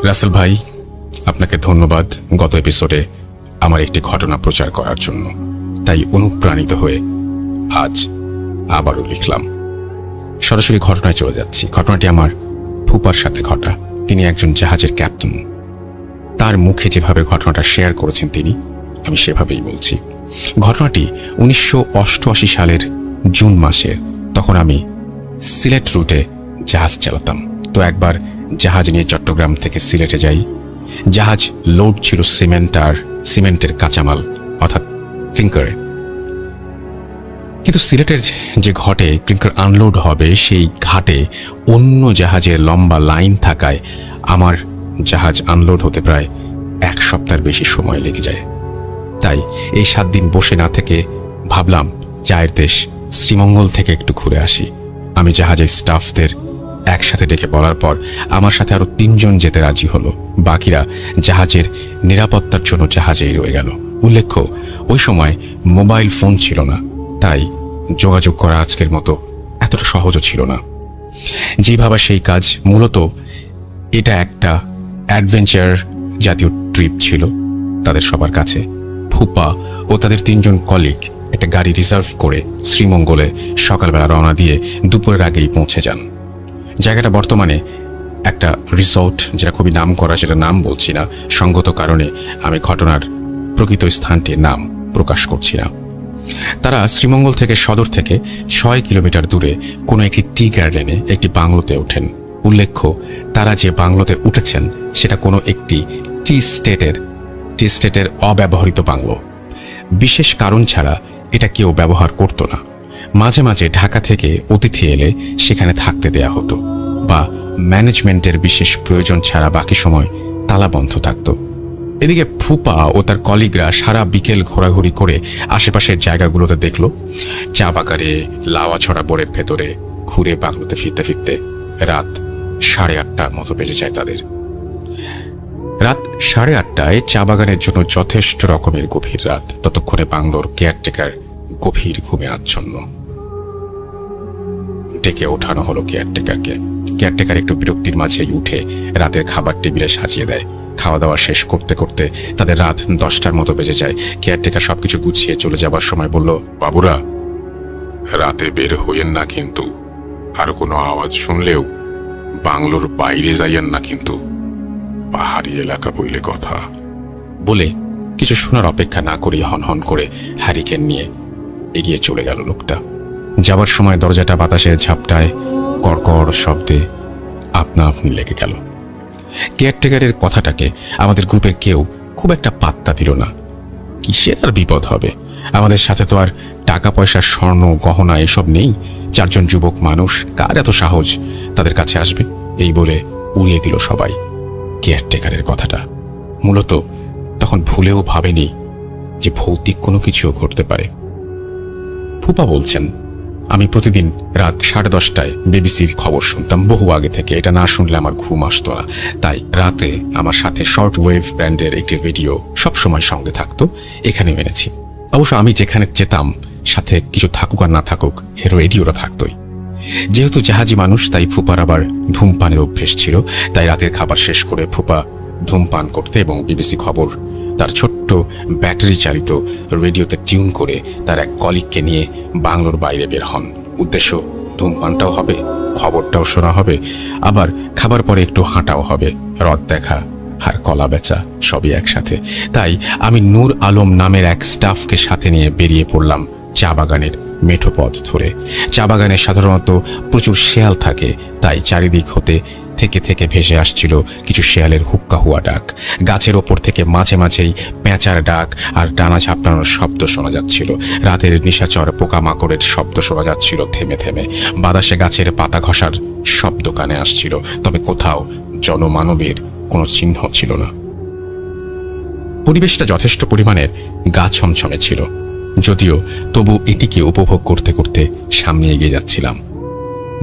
রাসেল ভাই, আপনাকে ধন্যবাদ গত এপিসোডে আমার একটি ঘটনা প্রচার করার জন্য। তাই অনুপ্রাণিত হয়ে আজ আবারও লিখলাম। সরাসরি ঘটনায় চলে যাচ্ছি। ঘটনাটি আমার ফুপার সাথে ঘটা। তিনি একজন জাহাজের ক্যাপ্টেন। তার মুখে যেভাবে ঘটনাটা শেয়ার করেছেন তিনি, আমি সেভাবেই বলছি। ঘটনাটি 1988 সালের জুন মাসের। তখন আমি সিলেট রুটে জাহাজ চালাতাম। তো একবার জাহাজ নিয়ে চট্টগ্রাম থেকে সিলেটে যাই। জাহাজ লোড ছিল সিমেন্টের কাঁচামাল, অর্থাৎ ক্লিংকারে। কিন্তু সিলেটের যে ঘাটে ক্লিংকার আনলোড হবে, সেই ঘাটে অন্য জাহাজের লম্বা লাইন থাকায় আমার জাহাজ আনলোড হতে প্রায় 1 সপ্তাহের বেশি সময় লেগে যায়। তাই এই 7 দিন বসে না থেকে ভাবলাম চায়ের দেশ শ্রীমঙ্গল থেকে একটু ঘুরে আসি। আমি জাহাজের স্টাফদের একসাথে ডেকে বলার পর আমার সাথে আরো 3 জন যেতে রাজি হলো। বাকিরা জাহাজের নিরাপত্তার জন্য জাহাজেই রয়ে গেল। উল্লেখ্য, ওই সময় মোবাইল ফোন ছিল না, তাই যোগাযোগ করা আজকের মতো এতটা সহজও ছিল না। যেভাবে সেই কাজ, মূলত এটা একটা অ্যাডভেঞ্চার জাতীয় ট্রিপ ছিল তাদের সবার কাছে। ফুপা ও তাদের 3 জন কলিগ একটা গাড়ি রিজার্ভ করে শ্রীমঙ্গলে সকালবেলা রওনা দিয়ে দুপুরের আগেই পৌঁছে যান। জায়গাটা বর্তমানে একটা রিসোর্ট, যেটা খুবই নাম করা, সেটা নাম বলছি না। সঙ্গত কারণে আমি ঘটনার প্রকৃত স্থানটির নাম প্রকাশ করছি না। তারা শ্রীমঙ্গল থেকে, সদর থেকে 6 কিলোমিটার দূরে কোনো একটি টি গার্ডেনে একটি বাংলোতে ওঠেন। উল্লেখ্য, তারা যে বাংলোতে উঠেছেন সেটা কোনো একটি টি স্টেটের অব্যবহৃত বাংলো। বিশেষ কারণ ছাড়া এটা কেউ ব্যবহার করত না। মাঝে মাঝে ঢাকা থেকে অতিথি এলে সেখানে থাকতে দেয়া হতো, বা ম্যানেজমেন্টের বিশেষ প্রয়োজন ছাড়া বাকি সময় তালা বন্ধ থাকত। এদিকে ফুপা ও তার কলিগরা সারা বিকেল ঘোরাঘুরি করে আশেপাশের জায়গাগুলোতে দেখল। চা বাগানে, লাওয়াছড়া বোরের ভেতরে ঘুরে বাংলোতে ফিরতে ফিরতে রাত 8:30টার মতো বেজে যায় তাদের। রাত 8:30টায় চা বাগানের জন্য যথেষ্ট রকমের গভীর রাত। ততক্ষণে বাংলোর কেয়ারটেকার গভীর ঘুমে আচ্ছন্ন। ডেকে ওঠানো হলো কেয়ারটেকারকে। কেয়ারটেকার একটু বিরক্তির মাঝেই উঠে রাতের খাবার টেবিলে সাজিয়ে দেয়। খাওয়া দাওয়া শেষ করতে করতে তাদের রাত 10টার মতো বেজে যায়। কেয়ারটেকার সবকিছু গুছিয়ে চলে যাবার সময় বলল, বাবুরা, রাতে বের হইয়েন না কিন্তু। আর কোনো আওয়াজ শুনলেও বাংলোর বাইরে যাইয়েন না কিন্তু, পাহাড়ি এলাকা বইলে কথা। বলে কিছু শোনার অপেক্ষা না করে হনহন করে হ্যারিকেন নিয়ে এগিয়ে চলে গেল লোকটা। যাবার সময় দরজাটা বাতাসের ঝাপটায় কড়কড় শব্দে আপনা আপনি লেগে গেল। কেয়ারটেকারের কথাটাকে আমাদের গ্রুপের কেউ খুব একটা পাত্তা দিল না। কিসের আর বিপদ হবে? আমাদের সাথে তো আর টাকা পয়সা, স্বর্ণ, গহনা এসব নেই। 4 জন যুবক মানুষ, কার এত সাহস তাদের কাছে আসবে? এই বলে উড়িয়ে দিল সবাই কেয়ারটেকারের কথাটা। মূলত তখন ভুলেও ভাবেনি যে ভৌতিক কোনো কিছুও ঘটতে পারে। ফুপা বলছেন, আমি প্রতিদিন রাত 10:30টায় বিবিসির খবর শুনতাম বহু আগে থেকে। এটা না শুনলে আমার ঘুম আসতো না। তাই রাতে আমার সাথে শর্ট ওয়েভ ব্র্যান্ডের একটি রেডিও সবসময় সঙ্গে থাকতো। এখানে এনেছি। অবশ্য আমি যেখানে যেতাম সাথে কিছু থাকুক আর না থাকুক, রেডিওটা থাকতোই। যেহেতু জাহাজি মানুষ, তাই ফুপার আবার ধূমপানের অভ্যেস ছিল। তাই রাতের খাবার শেষ করে ফুপা ধূমপান করতে এবং বিবিসি খবর তার ছোট্ট ব্যাটারি চালিত রেডিওতে টিউন করে তার এক কলিগকে নিয়ে বাংলোর বাইরে বের হন। উদ্দেশ্য, ধূমপানটাও হবে, খবরটাও শোনা হবে, আবার খাবার পরে একটু হাঁটাও হবে, হ্রদ দেখা আর কলা বেচা সবই একসাথে। তাই আমি নূর আলম নামের এক স্টাফকে সাথে নিয়ে বেরিয়ে পড়লাম চা বাগানের মেঠো পথ ধরে। চা বাগানে সাধারণত প্রচুর শেয়াল থাকে, তাই চারিদিক হতে থেকে থেকে ভেসে আসছিল কিছু শেয়ালের হুক্কা হুয়া ডাক। গাছের ওপর থেকে মাঝে মাঝেই পেঁচার ডাক আর ডানা ঝাপটানোর শব্দ শোনা যাচ্ছিল। রাতের নিশাচর পোকামাকড়ের শব্দ শোনা যাচ্ছিল থেমে থেমে। বাতাসে গাছের পাতা ঘষার শব্দ কানে আসছিল, তবে কোথাও জনমানবের কোনো চিহ্ন ছিল না। পরিবেশটা যথেষ্ট পরিমাণের গা ছমছমে ছিল, যদিও তবু এটিকে উপভোগ করতে করতে সামনে এগিয়ে যাচ্ছিলাম।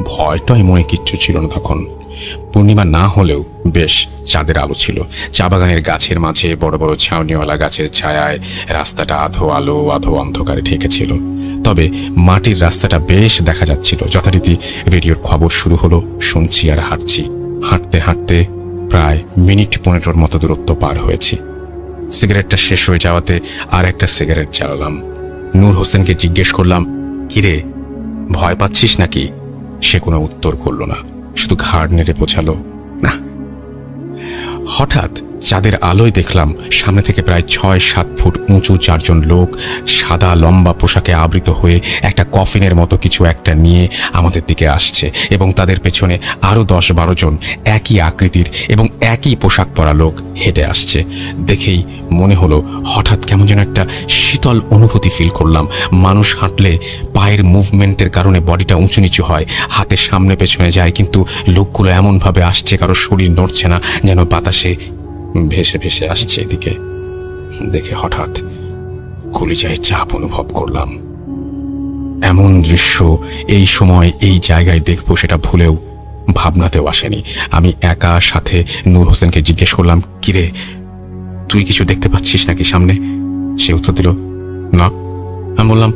ভয়টাই মনে কিচ্ছু ছিল না তখন। পূর্ণিমা না হলেও বেশ চাঁদের আলো ছিল। চা বাগানের গাছের মাঝে বড় বড় ছাউনিওয়ালা গাছের ছায়ায় রাস্তাটা আধো আলো আধো অন্ধকারে ঢেকেছিল। তবে মাটির রাস্তাটা বেশ দেখা যাচ্ছিল। যথারীতি রেডিওর খবর শুরু হলো। শুনছি আর হাঁটছি। হাঁটতে হাঁটতে প্রায় মিনিট 15 মতো দূরত্ব পার হয়েছি। সিগারেটটা শেষ হয়ে যাওয়াতে আর একটা সিগারেট জ্বালালাম। নূর হোসেনকে জিজ্ঞেস করলাম, কিরে ভয় পাচ্ছিস নাকি? সে কোনো উত্তর করল না, শুধু ঘাড় নেড়ে বোঝালো না। হঠাৎ চাঁদের আলোয় দেখলাম সামনে থেকে প্রায় 6-7 ফুট উঁচু 4 জন লোক সাদা লম্বা পোশাকে আবৃত হয়ে একটা কফিনের মতো কিছু একটা নিয়ে আমাদের দিকে আসছে, এবং তাদের পেছনে আরো 10-12 জন একই আকৃতির এবং একই পোশাক পরা লোক হেঁটে আসছে। দেখেই মনে হলো হঠাৎ কেমন যেন একটা শীতল অনুভূতি ফিল করলাম। মানুষ হাঁটলে পায়ের মুভমেন্টের কারণে বডিটা উঁচু নিচু হয়, হাতের সামনে পেছনে যায়, কিন্তু লোকগুলো এমনভাবে আসছে কারো শরীর নড়ছে না, যেন বাতাসে ভেসে ভেসে আসছে এদিকে। দেখে হঠাৎ কলিজায় চাপ অনুভব করলাম। এমন দৃশ্য এই সময় এই জায়গায় দেখবো সেটা ভুলেও ভাবনাতেও আসেনি। আমি একা সাথে নূর হোসেনকে জিজ্ঞেস করলাম, কিরে তুই কিছু দেখতে পাচ্ছিস নাকি সামনে? সে উত্তর দিল, না। আমি বললাম,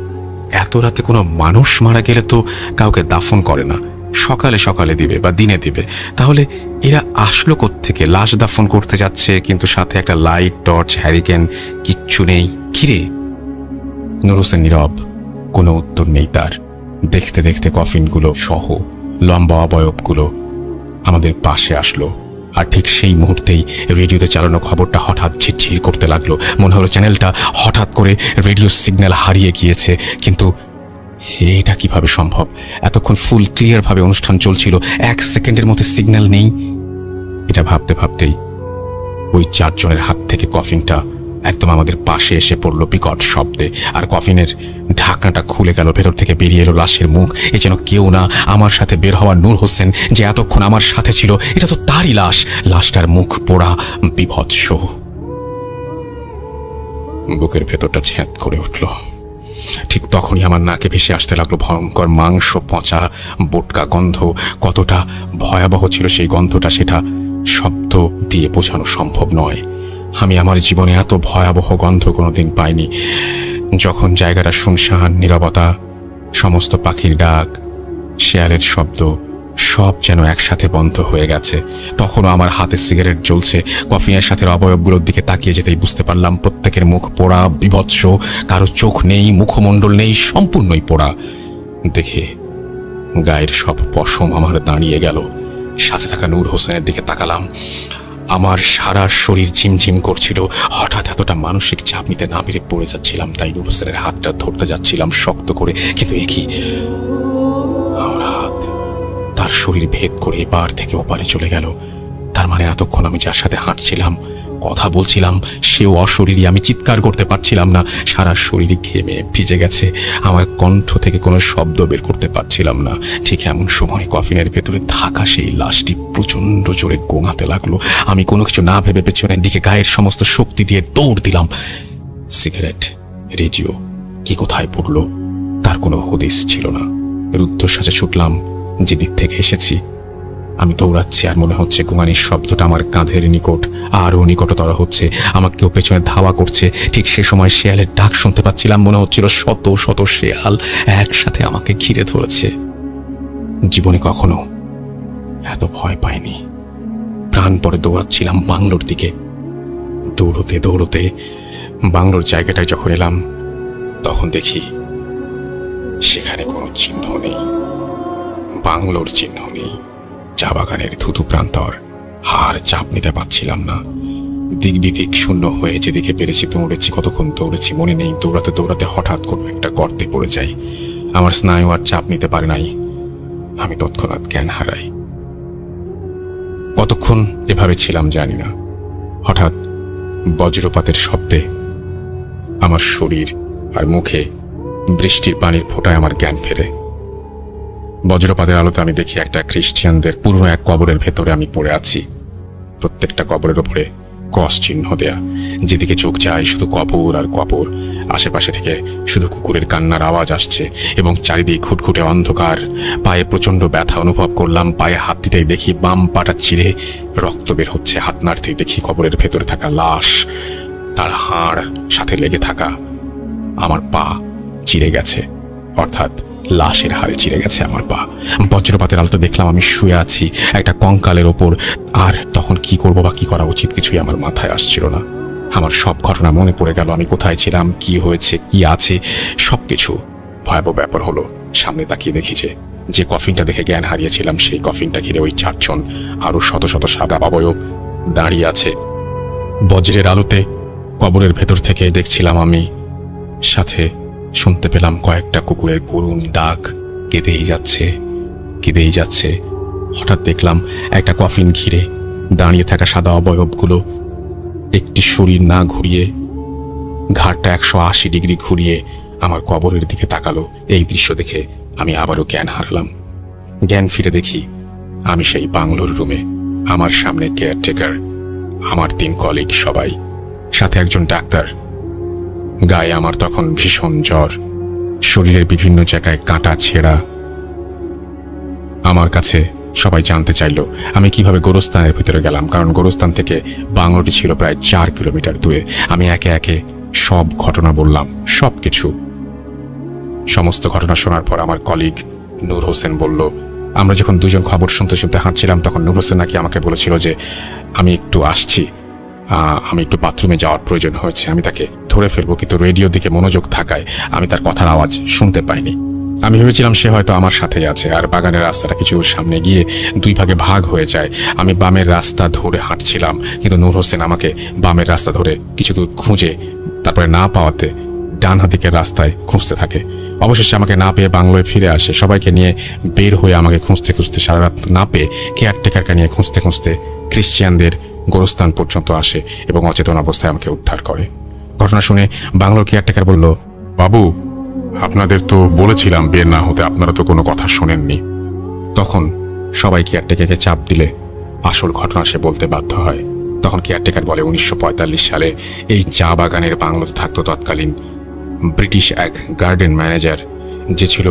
এত রাতে কোনো মানুষ মারা গেলে তো কাউকে দাফন করে না, সকালে সকালে দিবে বা দিনে দিবে, তাহলে এরা আসলো কোত্থেকে? লাশ দাফন করতে যাচ্ছে কিন্তু সাথে একটা লাইট, টর্চ, হ্যারিকেন কিচ্ছু নেই। কিরে? নূর হোসেন নীরব, কোনো উত্তর নেই তার। দেখতে দেখতে কফিনগুলো সহ লম্বা অবয়বগুলো আমাদের পাশে আসলো, আর ঠিক সেই মুহূর্তেই রেডিওতে চালানো খবরটা হঠাৎ ঝিরঝির করতে লাগলো। মনে হলো চ্যানেলটা হঠাৎ করে রেডিও সিগন্যাল হারিয়ে গিয়েছে। কিন্তু এটা কিভাবে সম্ভব? এতক্ষণ ফুল ক্লিয়ারভাবে অনুষ্ঠান চলছিল, 1 সেকেন্ডের মধ্যে সিগন্যাল নেই। এটা ভাবতে ভাবতেই ওই 4 জনের হাত থেকে কফিনটা একদম আমাদের পাশে এসে পড়লো বিকট শব্দে, আর কফিনের ঢাকনাটা খুলে গেল। ভেতর থেকে বেরিয়ে এলো লাশের মুখ। এ যেন কেউ না, আমার সাথে বের হওয়া নূর হোসেন, যে এতক্ষণ আমার সাথে ছিল। এটা তো তারই লাশ। লাশটার মুখ পোড়া, বিভৎস। বুকের ভেতরটা ছ্যাঁত করে উঠল। ঠিক তখনই আমার নাকে ভেসে আসতে লাগলো ভয়ঙ্কর মাংস পচা বোটকা গন্ধ। কতটা ভয়াবহ ছিল সেই গন্ধটা, সেটা শব্দ দিয়ে বোঝানো সম্ভব নয়। আমি আমার জীবনে এত ভয়াবহ গন্ধ কোনোদিন পাইনি। যখন জায়গাটা শুনশান, নীরবতা, সমস্ত পাখির ডাক, শেয়ালের শব্দ সব যেন একসাথে বন্ধ হয়ে গেছে, তখনও আমার হাতে সিগারেট জ্বলছে। কফিনের সাথে অবয়বগুলোর দিকে তাকিয়ে যেতেই বুঝতে পারলাম প্রত্যেকের মুখ পোড়া, বিভৎস। কারো চোখ নেই, মুখমণ্ডল নেই, সম্পূর্ণই পোড়া। দেখে গায়ের সব পশম আমার দাঁড়িয়ে গেল। সাথে থাকা নূর হোসেনের দিকে তাকালাম। আমার সারা শরীর ঝিমঝিম করছিল। হঠাৎ এতটা মানসিক চাপ নিতে না পেরে পড়ে যাচ্ছিলাম, তাই নূর হোসেনের হাতটা ধরতে যাচ্ছিলাম শক্ত করে, কিন্তু এ কি, আমার হাত তার শরীর ভেদ করে এপার থেকে ওপারে চলে গেল। তার মানে এতক্ষণ আমি যার সাথে হাঁটছিলাম, কথা বলছিলাম, সেও অশরীরী। আমি চিৎকার করতে পারছিলাম না, সারা শরীর ঘেমে ভিজে গেছে। আমার কণ্ঠ থেকে কোনো শব্দ বের করতে পারছিলাম না। ঠিক এমন সময় কফিনের ভেতরে থাকা সেই লাশটি প্রচণ্ড জোরে গোঙাতে লাগলো। আমি কোনো কিছু না ভেবে পেছনের দিকে গায়ের সমস্ত শক্তি দিয়ে দৌড় দিলাম। সিগারেট, রেডিও কি কোথায় পড়লো তার কোনো হদিস ছিল না। রুদ্ধশ্বাসে ছুটলাম যেদিক থেকে এসেছি। আমি দৌড়াচ্ছি, আর মনে হচ্ছে গোঙানির শব্দটা আমার কাঁধের নিকট আরও নিকটতর হচ্ছে। আমাকে কেউ পেছনে ধাওয়া করছে। ঠিক সে সময় শেয়ালের ডাক শুনতে পাচ্ছিলাম। মনে হচ্ছিল শত শত শেয়াল একসাথে আমাকে ঘিরে ধরেছে। জীবনে কখনো এত ভয় পাইনি। প্রাণ পরে দৌড়াচ্ছিলাম বাংলোর দিকে। দৌড়তে দৌড়তে বাংলোর জায়গাটায় যখন এলাম, তখন দেখি সেখানে কোনো চিহ্ন নেই, বাংলোর চিহ্ন নেই। চা বাগানের থুতু প্রান্তর। হার চাপ নিতে পারছিলাম না। দিক বিদিক শূন্য হয়ে যেদিকে পেরেছি দৌড়েছি। কতক্ষণ দৌড়েছি মনে নেই। দৌড়াতে দৌড়াতে হঠাৎ কোনো একটা গর্তে পড়ে যাই। আমার স্নায়ু আর চাপ নিতে পারে নাই। আমি তৎক্ষণাৎ জ্ঞান হারাই। কতক্ষণ এভাবে ছিলাম জানি না। হঠাৎ বজ্রপাতের শব্দে আমার শরীর আর মুখে বৃষ্টির পানির ফোঁটায় আমার জ্ঞান ফেরে। বজ্রপাতের আলোতে আমি দেখি একটা খ্রিস্টানদের পুরনো এক কবরের ভেতরে আমি পড়ে আছি। প্রত্যেকটা কবরের ওপরে ক্রস চিহ্ন দেয়া। যেদিকে চোখ যায় শুধু কবর আর কবর। আশেপাশে থেকে শুধু কুকুরের কান্নার আওয়াজ আসছে, এবং চারিদিক খুটখুটে অন্ধকার। পায়ে প্রচণ্ড ব্যথা অনুভব করলাম। পায়ে হাত দিতেই দেখি বাম পাটা চিরে রক্ত বের হচ্ছে। হাত নাড়তেই দেখি কবরের ভেতরে থাকা লাশ, তার হাড় সাথে লেগে থাকা। আমার পা চিরে গেছে, অর্থাৎ লাশের হাড়ে চিড়ে গেছে আমার পা। বজ্রপাতের আলোতে দেখলাম আমি শুয়ে আছি একটা কঙ্কালের ওপর। আর তখন কি করব বা কি করা উচিত কিছুই আমার মাথায় আসছিল না। আমার সব ঘটনা মনে পড়ে গেল, আমি কোথায় ছিলাম, কি হয়েছে, কি আছে, সবকিছু। ভয়াবহ ব্যাপার হলো, সামনে তাকিয়ে দেখি যে কফিনটা দেখে জ্ঞান হারিয়েছিলাম সেই কফিনটা ঘিরে ওই 4 জন আরো শত শত সাদা অবয়ব দাঁড়িয়ে আছে। বজ্রের আলোতে কবরের ভেতর থেকে দেখছিলাম আমি, সাথে শুনতে পেলাম কয়েকটা কুকুরের করুণ ডাক, কেঁদেই যাচ্ছে কেঁদেই যাচ্ছে। হঠাৎ দেখলাম একটা কফিন ঘিরে দাঁড়িয়ে থাকা সাদা অবয়বগুলো একটি শরীর না ঘুরিয়ে, ঘাড়টা 180 ডিগ্রি ঘুরিয়ে আমার কবরের দিকে তাকালো। এই দৃশ্য দেখে আমি আবারও জ্ঞান হারালাম। জ্ঞান ফিরে দেখি আমি সেই বাংলোর রুমে, আমার সামনে কেয়ারটেকার, আমার 3 কলিগ, সবাই, সাথে একজন ডাক্তার। গায়ে আমার তখন ভীষণ জ্বর, শরীরের বিভিন্ন জায়গায় কাটা ছেঁড়া। আমার কাছে সবাই জানতে চাইল আমি কিভাবে গোরস্থানের ভিতরে গেলাম, কারণ গোরস্থান থেকে বাংলোটি ছিল প্রায় 4 কিলোমিটার দূরে। আমি একে একে সব ঘটনা বললাম, সবকিছু। সমস্ত ঘটনা শোনার পর আমার কলিগ নূর হোসেন বলল, আমরা যখন দুজন খবর শুনতে শুনতে হাঁটছিলাম তখন নূর হোসেন নাকি আমাকে বলেছিল যে আমি একটু আসছি, আমি একটু বাথরুমে যাওয়ার প্রয়োজন হয়েছে। আমি তাকে ধরে ফেলবো, কিন্তু রেডিওর দিকে মনোযোগ থাকায় আমি তার কথার আওয়াজ শুনতে পাইনি। আমি ভেবেছিলাম সে হয়তো আমার সাথেই আছে। আর বাগানের রাস্তাটা কিছু সামনে গিয়ে 2 ভাগে ভাগ হয়ে যায়। আমি বামের রাস্তা ধরে হাঁটছিলাম, কিন্তু নূর হোসেন আমাকে বামের রাস্তা ধরে কিছু দূর খুঁজে তারপরে না পাওয়াতে ডান হাতিকের রাস্তায় খুঁজতে থাকে। অবশেষে আমাকে না পেয়ে বাংলোয় ফিরে আসে। সবাইকে নিয়ে বের হয়ে আমাকে খুঁজতে খুঁজতে সারা রাত না পেয়ে কেয়ারটেকারকে নিয়ে খুঁজতে খুঁজতে ক্রিশ্চিয়ানদের গোরস্থান পর্যন্ত আসে এবং অচেতন অবস্থায় আমাকে উদ্ধার করে। ঘটনা শুনে বাংলোর কেয়ারটেকার বলল, বাবু, আপনাদের তো বলেছিলাম বের না হতে, আপনারা তো কোনো কথা শোনেননি। তখন সবাই কেয়ারটেকারকে চাপ দিলে আসল ঘটনা সে বলতে বাধ্য হয়। তখন কেয়ারটেকার বলে 1945 সালে এই চা বাগানের বাংলোতে থাকতো তৎকালীন ব্রিটিশ এক গার্ডেন ম্যানেজার, যে ছিল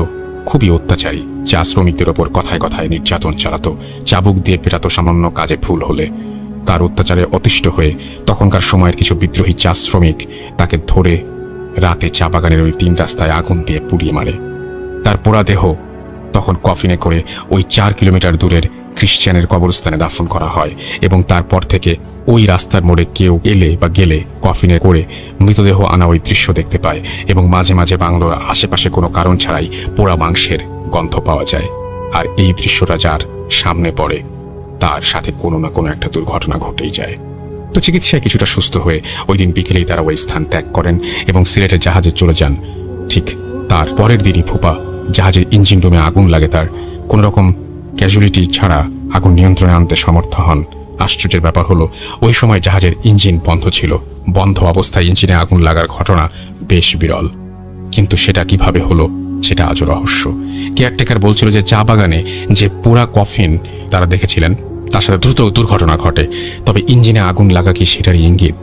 খুবই অত্যাচারী। চা শ্রমিকদের ওপর কথায় কথায় নির্যাতন চালাতো, চাবুক দিয়ে পেটাতো সামান্য কাজে ভুল হলে। তার অত্যাচারে অতিষ্ঠ হয়ে তখনকার সময়ের কিছু বিদ্রোহী চা শ্রমিক তাকে ধরে রাতে চা বাগানের ওই 3 রাস্তায় আগুন দিয়ে পুড়িয়ে মারে। তার পোড়া দেহ তখন কফিনে করে ওই 4 কিলোমিটার দূরের খ্রিস্টানের কবরস্থানে দাফন করা হয় এবং তারপর থেকে ওই রাস্তার মোড়ে কেউ এলে বা গেলে কফিনে করে মৃতদেহ আনা ওই দৃশ্য দেখতে পায় এবং মাঝে মাঝে বাংলোর আশেপাশে কোনো কারণ ছাড়াই পোড়া মাংসের গন্ধ পাওয়া যায়। আর এই দৃশ্যটা যার সামনে পড়ে তার সাথে কোনো না কোনো একটা দুর্ঘটনা ঘটেই যায়। তো চিকিৎসায় কিছুটা সুস্থ হয়ে ওই দিন বিকেলেই তারা ওই স্থান ত্যাগ করেন এবং সিলেটের জাহাজে চলে যান। ঠিক তার পরের দিনই ফুপা জাহাজের ইঞ্জিন রুমে আগুন লাগে। তার কোনো রকম ক্যাজুয়ালিটি ছাড়া আগুন নিয়ন্ত্রণে আনতে সমর্থ হন। আশ্চর্যের ব্যাপার হলো ওই সময় জাহাজের ইঞ্জিন বন্ধ ছিল। বন্ধ অবস্থায় ইঞ্জিনে আগুন লাগার ঘটনা বেশ বিরল, কিন্তু সেটা কিভাবে হলো সেটা আজও রহস্য। কেয়ারটেকার বলছিল যে চা বাগানে যে পোড়া কফিন তারা দেখেছিলেন তার সাথে দ্রুত দুর্ঘটনা ঘটে, তবে ইঞ্জিনে আগুন লাগা কি সেটারই ইঙ্গিত?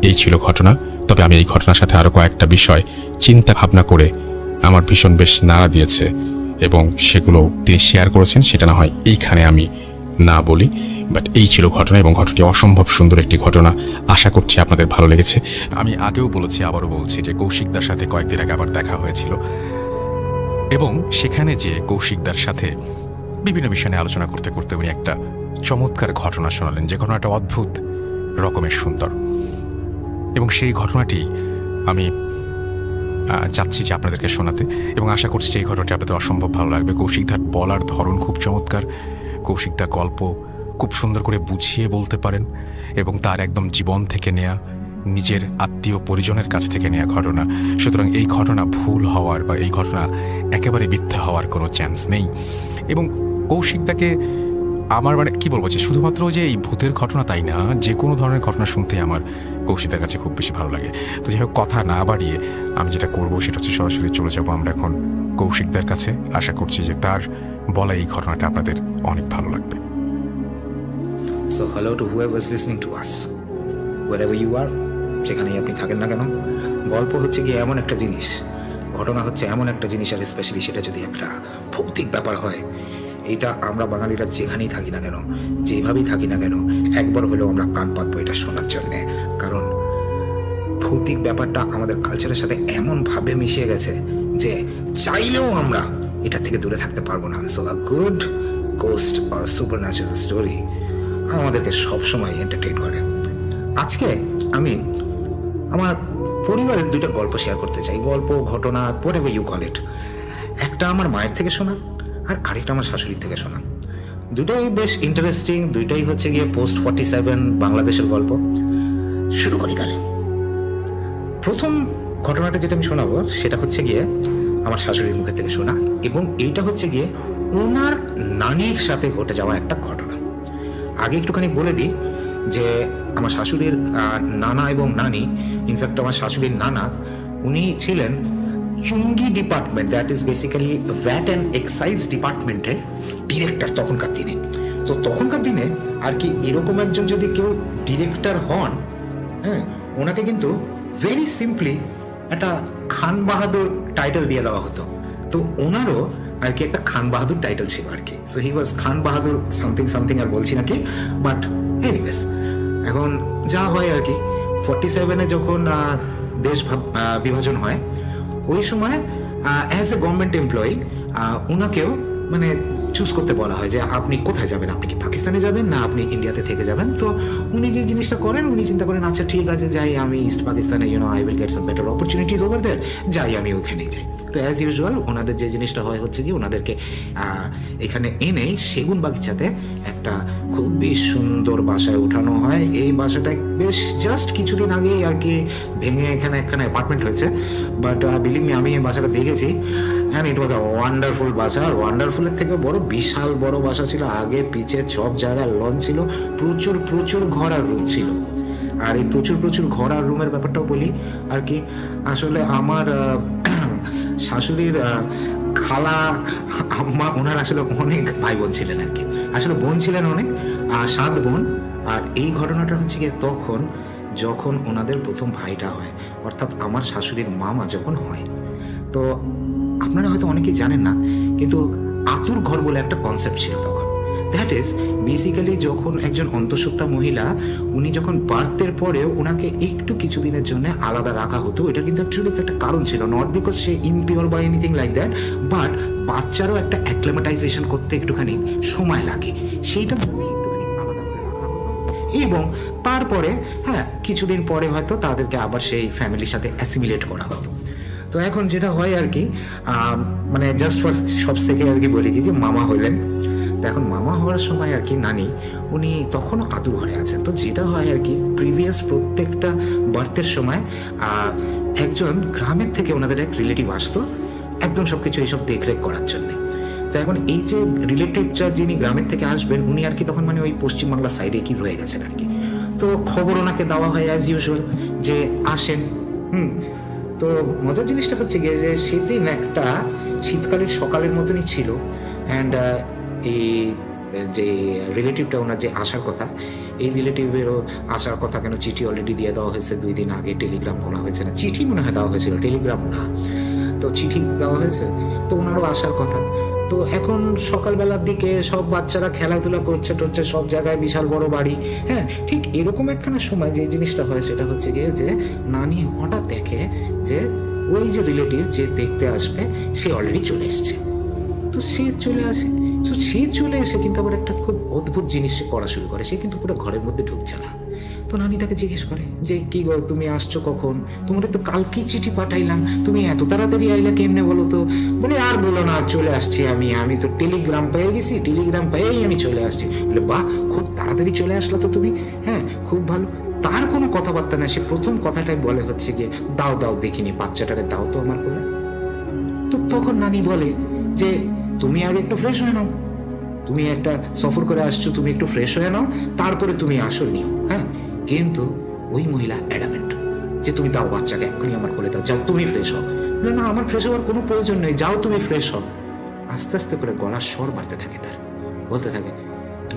এই ছিল ঘটনা। তবে আমি এই ঘটনার সাথে আরো কয়েকটা বিষয় চিন্তা ভাবনা করে আমার ভীষণ বেশ নাড়া দিয়েছে এবং সেগুলো তিনি শেয়ার করেছেন। সেটা না হয় এইখানে আমি না বলি, বাট এই ছিল ঘটনা এবং ঘটনাটি অসম্ভব সুন্দর একটি ঘটনা। আশা করছি আপনাদের ভালো লেগেছে। আমি আগেও বলেছি, আবারও বলছি যে কৌশিকদার সাথে কয়েকদিন আগে আবার দেখা হয়েছিল এবং সেখানে যে কৌশিকদার সাথে বিভিন্ন বিষয় নিয়ে আলোচনা করতে করতে উনি একটা চমৎকার ঘটনা শোনালেন, যে ঘটনাটা অদ্ভুত রকমের সুন্দর এবং সেই ঘটনাটি আমি চাচ্ছি যে আপনাদেরকে শোনাতে এবং আশা করছি যে এই ঘটনাটি আপনাদের অসম্ভব ভালো লাগবে। কৌশিকদার বলার ধরন খুব চমৎকার। কৌশিকদার গল্প খুব সুন্দর করে বুঝিয়ে বলতে পারেন এবং তার একদম জীবন থেকে নেয়া, নিজের আত্মীয় পরিজনের কাছ থেকে নেয়া ঘটনা। সুতরাং এই ঘটনা ভুল হওয়ার বা এই ঘটনা একেবারে মিথ্যা হওয়ার কোনো চান্স নেই। এবং কৌশিকদাকে আমার কি বলবো, যে শুধুমাত্র যে এই ভূতের ঘটনা তাই না, যে কোনো ধরনের ঘটনা শুনতে আমার কৌশিকদার কাছে খুব বেশি ভালো লাগে। তো যাই হোক, কথা না বাড়িয়ে আমি যেটা করবো সেটা হচ্ছে সরাসরি চলে যাবো আমরা এখন কৌশিকদার কাছে। আশা করছি যে তার বলা এই ঘটনাটা আপনাদের অনেক ভালো লাগবে। So hello to whoever is listening to us, wherever you are, যেখানেই আপনি থাকেন না কেন। গল্প হচ্ছে কি এমন একটা জিনিস, ঘটনা হচ্ছে এমন একটা জিনিস, আর স্পেশালি সেটা যদি একটা ভৌতিক ব্যাপার হয়, এটা আমরা বাঙালিরা যেখানেই থাকি না কেন, যেভাবেই থাকি না কেন, একবার হলেও আমরা কান পাতবো এটা শোনার জন্যে। কারণ ভৌতিক ব্যাপারটা আমাদের কালচারের সাথে এমনভাবে মিশে গেছে যে চাইলেও আমরা এটা থেকে দূরে থাকতে পারবো না। So a good ghost or super natural story আমাদেরকে সবসময় এন্টারটেইন করে। আজকে আমি আমার পরিবারের দুইটা গল্প শেয়ার করতে চাই। গল্প, ঘটনা, হোয়াটএভার ইউ কল ইট। একটা আমার মায়ের থেকে শোনা আর আরেকটা আমার শাশুড়ির থেকে শোনা। দুটাই বেশ ইন্টারেস্টিং, দুইটাই হচ্ছে গিয়ে পোস্ট 47 বাংলাদেশের গল্প। শুরু করি কালে। প্রথম ঘটনাটা যেটা আমি শোনাবো সেটা হচ্ছে গিয়ে আমার শাশুড়ির মুখের থেকে শোনা, এবং এইটা হচ্ছে গিয়ে ওনার নানির সাথে ঘটে যাওয়া একটা ঘটনা। আগে একটুখানি বলে দিই যে আমার শাশুড়ির নানা এবং নানি, ইনফ্যাক্ট আমার শাশুড়ির নানা, উনি ছিলেন চুঙ্গি department, that is basically VAT and excise ডিপার্টমেন্টের ডিরেক্টর তখনকার দিনে। তো তখনকার দিনে আর কি এরকম একজন যদি কেউ ডিরেক্টর হন, হ্যাঁ, ওনাকে কিন্তু ভেরি সিম্পলি একটা খান বাহাদুর টাইটেল দিয়ে দেওয়া হতো। তো ওনারও আর কি একটা খান বাহাদুর টাইটেল ছিল আর কি। So he was Khan Bahadur something something, আর বলছি নাকি, বাট এনিওয়েজ এখন যা হয় আর কি, 47-এ যখন দেশ বিভাজন হয়, ওই সময় অ্যাজ এ গভর্নমেন্ট এমপ্লয়ি ওনাকেও মানে চুজ করতে বলা হয় যে আপনি কোথায় যাবেন, আপনি কি পাকিস্তানে যাবেন না আপনি ইন্ডিয়াতে থেকে যাবেন। তো উনি যে জিনিসটা করেন, উনি চিন্তা করেন আচ্ছা ঠিক আছে যাই আমি ইস্ট পাকিস্তানে, I will get some better opportunities over there, যাই আমি ওখানেই যাই। তো অ্যাজ ইউজুয়াল ওনাদের যে জিনিসটা হয় হচ্ছে কি, ওনাদেরকে এখানে এনে সেগুন বাগিচাতে একটা খুবই সুন্দর বাসায় ওঠানো হয়। এই বাসাটা বেশ জাস্ট কিছুদিন আগেই আর কি ভেঙে এখানে একখানে অ্যাপার্টমেন্ট হয়েছে, বাট বিলিভ মি আমি এই বাসাটা দেখেছি, and it was a wonderful বাসা। আর ওয়ান্ডারফুলের থেকে বড় বিশাল বড় বাসা ছিল, আগে পিছে সব জায়গায় লন ছিল, প্রচুর প্রচুর ঘর আর রুম ছিল। আর এই প্রচুর প্রচুর ঘর আর রুমের ব্যাপারটাও বলি আর কি, আসলে আমার শাশুড়ির খালা আম্মা ওনার আসলে অনেক ভাই বোন ছিলেন আর কি, আসলে বোন ছিলেন অনেক, 7 বোন। আর এই ঘটনাটা হচ্ছে গিয়ে তখন যখন ওনাদের প্রথম ভাইটা হয়, অর্থাৎ আমার শাশুড়ির মামা যখন হয়। তো আপনারা হয়তো অনেকেই জানেন না, কিন্তু আতুর ঘর বলে একটা কনসেপ্ট ছিল তখন। দ্যাট ইজ বেসিক্যালি যখন একজন অন্তঃসত্ত্বা মহিলা, উনি যখন বার্থের পরেও ওনাকে একটু কিছুদিনের জন্য আলাদা রাখা হতো। এটা কিন্তু অ্যাকচুয়ালি একটা কারণ ছিল, নট বিকজ সে ইমপিওর বা এনিথিং লাইক দ্যাট, বাট বাচ্চারও একটা অ্যাক্লেমাটাইজেশন করতে একটুখানি সময় লাগে, সেইটা একটুখানি আলাদা করে রাখা হতো। এবং তারপরে হ্যাঁ কিছুদিন পরে হয়তো তাদেরকে আবার সেই ফ্যামিলির সাথে অ্যাসিমিলেট করা হতো। তো এখন যেটা হয় আর কি, মানে জাস্ট ফর সব থেকে আর কি বলি কি যে মামা হইলেন। তো এখন মামা হওয়ার সময় আর কি নানি উনি তখনও আতুর ঘরে আছেন। তো যেটা হয় আর কি, প্রিভিয়াস প্রত্যেকটা বার্থের সময় একজন গ্রামের থেকে ওনাদের এক রিলেটিভ আসতো একদম সব কিছু এইসব দেখরেখ করার জন্যে। তো এখন এই যে রিলেটিভটা যিনি গ্রামের থেকে আসবেন, উনি আর কি তখন মানে ওই পশ্চিমবাংলার সাইডে কি রয়ে গেছেন আর কি। তো খবর ওনাকে দেওয়া হয় অ্যাজ ইউজুয়াল যে আসেন। তো মজার জিনিসটা হচ্ছে গিয়ে যে সেদিন একটা শীতকালের সকালের মতনই ছিল, অ্যান্ড এই যে রিলেটিভটা ওনার যে আসার কথা, এই রিলেটিভেরও আসার কথা কেন চিঠি অলরেডি দিয়ে দেওয়া হয়েছে 2 দিন আগে, টেলিগ্রাম করা হয়েছে না, চিঠি মনে হয় দেওয়া হয়েছিল, টেলিগ্রাম না, তো চিঠি দেওয়া হয়েছে। তো ওনারও আসার কথা। তো এখন সকালবেলার দিকে সব বাচ্চারা খেলাধুলা করছে টরছে, সব জায়গায় বিশাল বড় বাড়ি, হ্যাঁ ঠিক এরকম একখানা সময় যে জিনিসটা হয় সেটা হচ্ছে গিয়ে যে নানি হঠাৎ দেখে যে ওই যে রিলেটিভ যে দেখতে আসবে সে অলরেডি চলে এসছে। তো সে চলে আসে, তো সে চলে এসে কিন্তু আবার একটা খুব অদ্ভুত জিনিস করা শুরু করে, সে কিন্তু পুরো ঘরের মধ্যে ঢুকছে না। তো নানি তাকে জিজ্ঞেস করে যে কি গো তুমি আসছো কখন, তোমার তো কালকেই চিঠি পাঠাইলাম, তুমি এত তাড়াতাড়ি আইলা কেমনে বলো তো? বলে আর বলো না, চলে আসছি আমি তো টেলিগ্রাম পেয়ে গেছি, টেলিগ্রাম পেয়েই আমি চলে আসছি। বলে বাহ, খুব তাড়াতাড়ি চলে আসলা তো তুমি, হ্যাঁ খুব ভালো। তার কোনো কথাবার্তা না, সে প্রথম কথাটাই বলে হচ্ছে গিয়ে দাও দাও দেখিনি, বাচ্চাটারে দাও তো আমার কোলে। তো তখন নানি বলে যে তুমি আগে একটু ফ্রেশ হয়ে নাও, তুমি একটা সফর করে আসছো, তুমি একটু ফ্রেশ হয়ে নাও, তারপরে তুমি আসল নিও। হ্যাঁ কিন্তু ওই মহিলা অ্যাডামেন্ট যে তুমি দাও বাচ্চাকে এক্ষুনি আমার কোলে দাও, যাও তুমি ফ্রেশ হও। বলে না আমার ফ্রেশ হওয়ার কোনো প্রয়োজন নেই, যাও তুমি ফ্রেশ হও। আস্তে আস্তে করে গলার স্বর বাড়তে থাকে, তার বলতে থাকে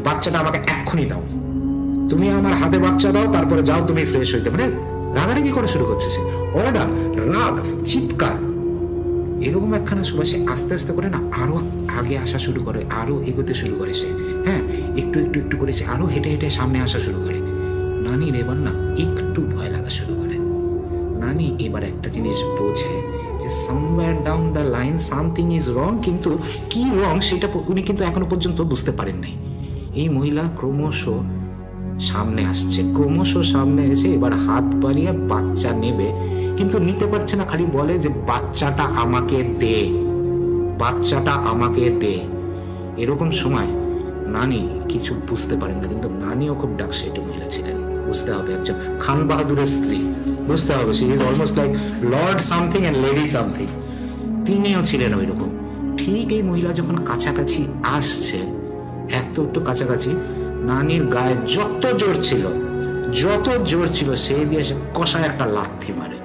বাচ্চাটা আমাকে এক্ষুনি দাও, তুমি আমার হাতে বাচ্চা দাও, তারপরে যাও তুমি ফ্রেশ হইতে। মানে রাগারাগি করা শুরু করছে সে, অর্ডার, রাগ, চিৎকার, এরকম একখানা সময় সে আস্তে আস্তে করে না আরো আগে আসা শুরু করে, আরো এগোতে শুরু করে সে, হ্যাঁ একটু একটু একটু করে সে আরো হেঁটে হেঁটে সামনে আসা শুরু করে। নানির এবার না একটু ভয় লাগা শুরু করে। নানি এবার একটা জিনিস বোঝে যে somewhere down the line something is wrong, কিন্তু কি রং সেটা উনি কিন্তু এখনো পর্যন্ত বুঝতে পারেন নাই। এই মহিলা ক্রমশ সামনে আসছে, ক্রমশ সামনে এসে এবার হাত বাড়িয়ে বাচ্চা নেবে, কিন্তু নিতে পারছে না, খালি বলে যে বাচ্চাটা আমাকে দে, বাচ্চাটা আমাকে দে। এরকম সময় নানি কিছু বুঝতে পারেন না, কিন্তু নানিও খুব ডাকসেট মহিলা ছিলেন, বুঝতে হবে একজন খান বাহাদুরের স্ত্রী, বুঝতে হবে she is almost like lord something and lady something, তিনিও ছিলেন ওই রকম। ঠিক এই মহিলা যখন কাছাকাছি আসছে, একটু কাছাকাছি, নানির গায়ে যত জোর ছিল সেই দিয়ে সে কষায় একটা লাথি মারে,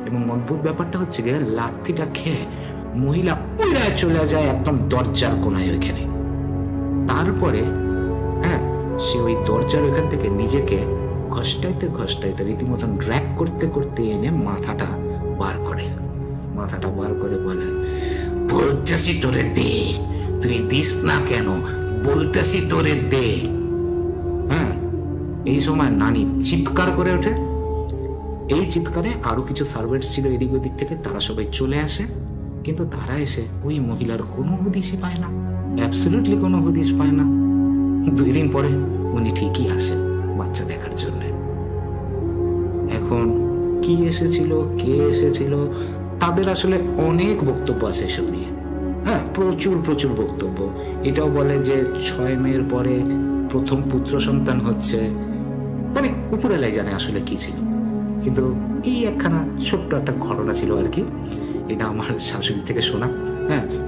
এবং অদ্ভুত ব্যাপারটা হচ্ছে গিয়ে লাথিটা খেয়ে মহিলা উড়ে চলে যায় একদম দরজার কোনায় ওইখানে। তারপরে সে ওই দরজার ওইখান থেকে নিজেকে ঘষ্টাইতে রীতিমতন ড্র্যাগ করতে এনে মাথাটা বার করে বলে, বলতেছি তোরে দে, তুই দিস না কেন, বলতেছি তোরে দে। এই সময় নানি চিৎকার করে ওঠে। এই চিৎকারে আরো কিছু সার্ভেন্টস ছিল এদিক ওদিক থেকে, তারা সবাই চলে আসে, কিন্তু তারা এসে ওই মহিলার কোনো হদিশই পায় না, অ্যাবসলিউটলি কোনো হদিশ পায় না। 2 দিন পরে উনি ঠিকই আসেন বাচ্চা দেখার জন্য। এখন কি এসেছিল, কে এসেছিল, তাদের আসলে অনেক বক্তব্য আছে এসব নিয়ে, প্রচুর বক্তব্য। এটাও বলে যে 6 মেয়ের পরে প্রথম পুত্র সন্তান হচ্ছে, মানে উপরেলাই জানে আসলে কি ছিল। কিন্তু এই একখানা ছোট্ট একটা ঘটনা ছিল আর কি, এটা আমার শাশুড়ি থেকে শোনা,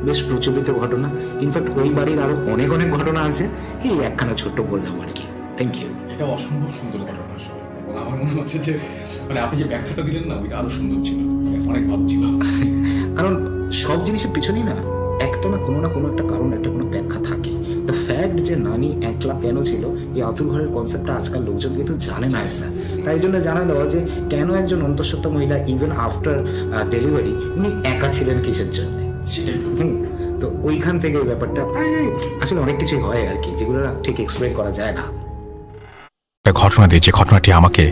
বেশ প্রচলিত ঘটনা। ইনফ্যাক্ট ওই বাড়ির আরো অনেক ঘটনা আছে, এই একখানা ছোট্ট বললাম আর কি। Thank you. এটা অসম্ভব সুন্দর ঘটনা আসলে, এবং আমার মনে হচ্ছে যে মানে আপনি যে ব্যাখ্যাটা দিলেন না, ওইটা আরো সুন্দর ছিল, অনেক ভালো ছিল। কারণ সব জিনিসের পিছনেই না একটা না কোনো একটা কারণ, একটা কোনো ব্যাখ্যা থাকে। দ্য ফ্যাক্ট যে নানি একলা কেন ছিল, এই আতুর ঘরের কনসেপ্টটা আজকাল লোকজন কিন্তু জানে না স্যার। তাই জন্য জানা দেওয়া যে কেন একজন অন্তঃসত্ত্বা মহিলা ইভেন আফটার ডেলিভারি উনি একা ছিলেন কিসের জন্য, সেটাই। তো ওইখান থেকে ওই ব্যাপারটা আসলে অনেক কিছুই হয় আর কি, যেগুলো ঠিক এক্সপ্লেন করা যায় না। একটা ঘটনা দিয়ে, যে ঘটনাটি আমাকে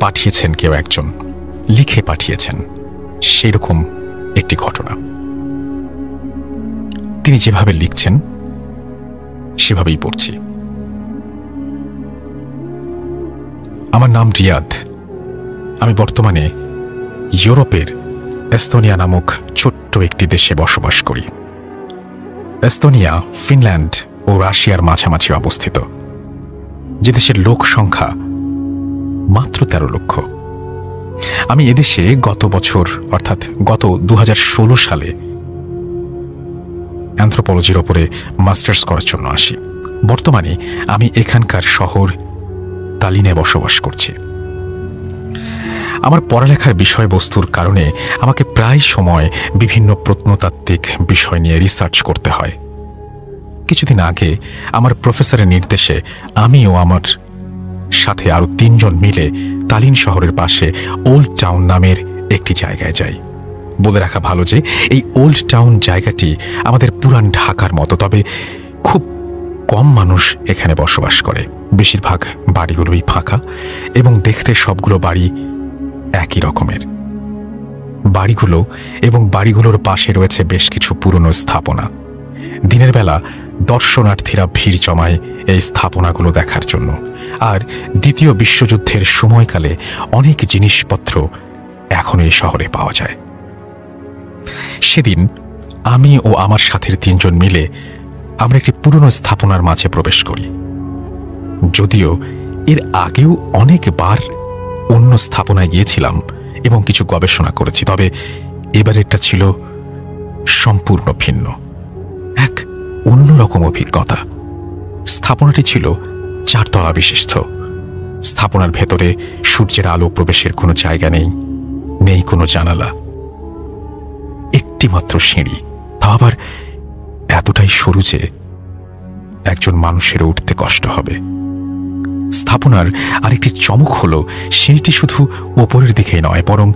পাঠিয়েছেন কেউ একজন, লিখে পাঠিয়েছেন, সেরকম একটি ঘটনা। তিনি যেভাবে লিখছেন সেভাবেই পড়ছি। আমার নাম রিয়াদ। আমি বর্তমানে ইউরোপের এস্তোনিয়া নামক ছোট্ট একটি দেশে বসবাস করি। এস্তোনিয়া ফিনল্যান্ড ও রাশিয়ার মাঝামাঝি অবস্থিত, যে দেশের লোক সংখ্যা মাত্র 13 লক্ষ। আমি এদেশে গত বছর অর্থাৎ গত 2016 সালে অ্যানথ্রোপোলজির ওপরে মাস্টার্স করার জন্য আসি। বর্তমানে আমি এখানকার শহর তালিনে বসবাস করছি। আমার পড়ালেখার বিষয়বস্তুর কারণে আমাকে প্রায় সময় বিভিন্ন প্রত্নতাত্ত্বিক বিষয় নিয়ে রিসার্চ করতে হয়। কিছুদিন আগে আমার প্রফেসরের নির্দেশে আমি ও আমার সাথে আরো 3 জন মিলে তালিন শহরের পাশে ওল্ড টাউন নামের একটি জায়গায় যাই। বলে রাখা ভালো যে এই ওল্ড টাউন জায়গাটি আমাদের পুরান ঢাকার মতো, তবে খুব কম মানুষ এখানে বসবাস করে। বেশিরভাগ বাড়িগুলোই ফাঁকা এবং দেখতে সবগুলো বাড়ি একই রকমের। বাড়িগুলো এবং বাড়িগুলোর পাশে রয়েছে বেশ কিছু পুরনো স্থাপনা। দিনের বেলা দর্শনার্থীরা ভিড় জমায় এই স্থাপনাগুলো দেখার জন্য, আর দ্বিতীয় বিশ্বযুদ্ধের সময়কালে অনেক জিনিসপত্র এখন এই শহরে পাওয়া যায়। সেদিন আমি ও আমার সাথের 3 জন মিলে আমরা একটি পুরনো স্থাপনার মাঝে প্রবেশ করি। যদিও এর আগেও অনেকবার অন্য স্থাপনায় গিয়েছিলাম এবং কিছু গবেষণা করেছি, তবে এবারেরটা ছিল সম্পূর্ণ ভিন্ন, এক অন্যরকম অভিজ্ঞতা। স্থাপনাটি ছিল 4 তলা বিশিষ্ট। স্থাপনার ভেতরে সূর্যের আলো প্রবেশের কোনো জায়গা নেই কোনো জানালা, একটি মাত্র সিঁড়ি, তা আবার এতটাই সরু যে একজন মানুষের উঠতে কষ্ট হবে। স্থাপনার আরেকটি চমক হলো সিঁড়িটি শুধু ওপরের দিকেই নয়, বরং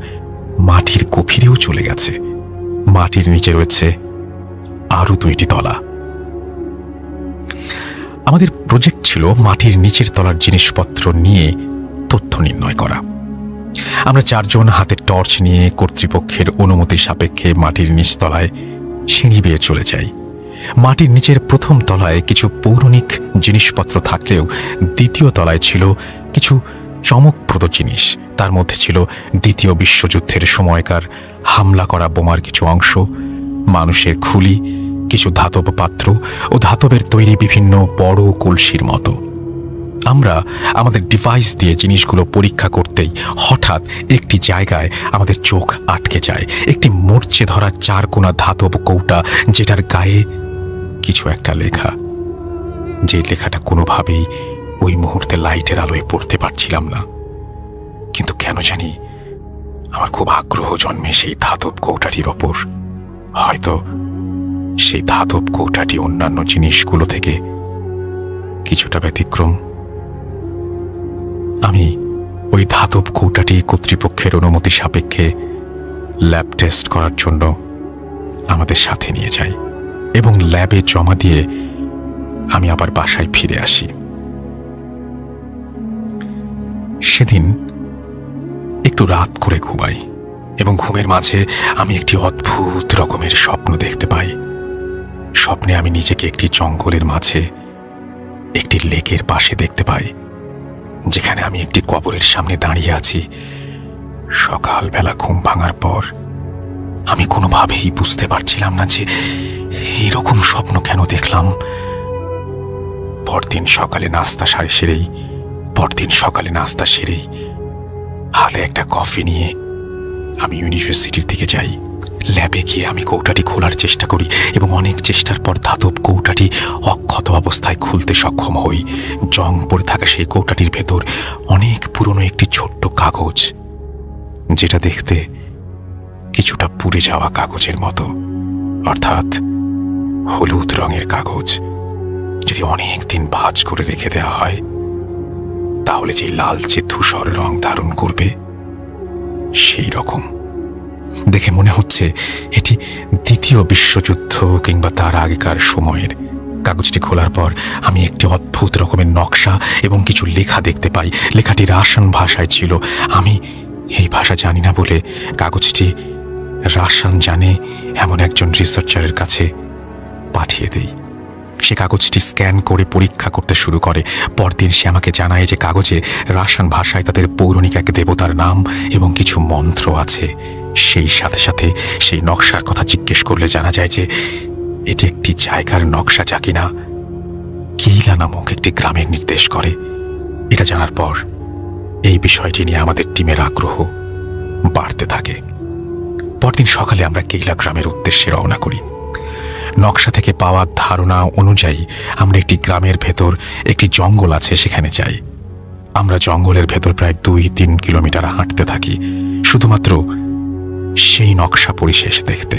মাটির গভীরেও চলে গেছে। মাটির নিচে রয়েছে আরো 2টি তলা। আমাদের প্রজেক্ট ছিল মাটির নিচের তলার জিনিসপত্র নিয়ে তথ্য নির্ণয় করা। আমরা চারজন হাতে টর্চ নিয়ে কর্তৃপক্ষের অনুমতি সাপেক্ষে মাটির নিচতলায় সিঁড়ি বেয়ে চলে যাই। মাটির নিচের প্রথম তলায় কিছু পৌরাণিক জিনিসপত্র থাকলেও দ্বিতীয় তলায় ছিল কিছু চমকপ্রদ জিনিস। তার মধ্যে ছিল দ্বিতীয় বিশ্বযুদ্ধের সময়কার হামলা করা বোমার কিছু অংশ, মানুষের খুলি, কিছু ধাতব পাত্র ও ধাতবের তৈরি বিভিন্ন বড় কলসির মতো। আমরা আমাদের ডিভাইস দিয়ে জিনিসগুলো পরীক্ষা করতেই হঠাৎ একটি জায়গায় আমাদের চোখ আটকে যায়। একটি মরচে ধরা চারকোনা ধাতব কৌটা, যেটার গায়ে কিছু একটা লেখা। যে লেখাটা কোনোভাবেই ওই মুহূর্তে লাইটের আলোয় পড়তে পারছিলাম না, কিন্তু কেন জানি আমার খুব আগ্রহ জন্মে সেই ধাতব কৌটাটির ওপর। হয়তো সেই ধাতব কৌটাটি অন্যান্য জিনিসগুলো থেকে কিছুটা ব্যতিক্রম। আমি ওই ধাতব কৌটাটি কর্তৃপক্ষের অনুমতি সাপেক্ষে ল্যাব টেস্ট করার জন্য আমাদের সাথে নিয়ে যাই এবং ল্যাবে জমা দিয়ে আমি আবার বাসায় ফিরে আসি। সেদিন একটু রাত করে ঘুমাই এবং ঘুমের মাঝে আমি একটি অদ্ভুত রকমের স্বপ্ন দেখতে পাই। স্বপ্নে আমি নিজেকে একটি জঙ্গলের মাঝে একটি লেকের পাশে দেখতে পাই, যেখানে আমি একটি কবরের সামনে দাঁড়িয়ে আছি। সকালবেলা ঘুম ভাঙার পর আমি কোনোভাবেই বুঝতে পারছিলাম না যে এইরকম স্বপ্ন কেন দেখলাম। পরদিন সকালে নাস্তা সেরেই হাতে একটা কফি নিয়ে আমি ইউনিভার্সিটির দিকে যাই। ল্যাবে গিয়ে আমি কৌটাটি খোলার চেষ্টা করি এবং অনেক চেষ্টার পর ধাতব কৌটাটি অক্ষত অবস্থায় খুলতে সক্ষম হই। জং পড়ে থাকা সেই কৌটাটির ভেতর অনেক পুরনো একটি ছোট্ট কাগজ, যেটা দেখতে কিছুটা পুড়ে যাওয়া কাগজের মতো, অর্থাৎ হলুদ রঙের কাগজ। যদি অনেক দিন ভাঁজ করে রেখে দেওয়া হয় তাহলে যে লালচে ধূসর রং ধারণ করবে সেই রকম। দেখে মনে হচ্ছে এটি দ্বিতীয় বিশ্বযুদ্ধ কিংবা তার আগেকার সময়ের। কাগজটি খোলার পর আমি একটি অদ্ভুত রকমের নকশা এবং কিছু লেখা দেখতে পাই। লেখাটি রাশিয়ান ভাষায় ছিল। আমি এই ভাষা জানি না বলে কাগজটি রাশিয়ান জানে এমন একজন রিসার্চারের কাছে পাঠিয়ে দেই। সে কাগজটি স্ক্যান করে পরীক্ষা করতে শুরু করে। পরদিন সে আমাকে জানায় যে কাগজে রাশিয়ান ভাষায় তাদের পৌরাণিক এক দেবতার নাম এবং কিছু মন্ত্র আছে। সেই সাথে সাথে সেই নকশার কথা জিজ্ঞেস করলে জানা যায় যে এটি একটি জায়গার নকশা, যা কিনা কেইলা নামক একটি গ্রামের নির্দেশ করে। এটা জানার পর এই বিষয়টি নিয়ে আমাদের টিমের আগ্রহ বাড়তে থাকে। পরদিন সকালে আমরা কেইলা গ্রামের উদ্দেশ্যে রওনা করি। নকশা থেকে পাওয়া ধারণা অনুযায়ী আমরা একটি গ্রামের ভেতর একটি জঙ্গল আছে, সেখানে যাই। আমরা জঙ্গলের ভেতর প্রায় 2-3 কিলোমিটার হাঁটতে থাকি শুধুমাত্র সেই নকশা পরিশেষ দেখতে।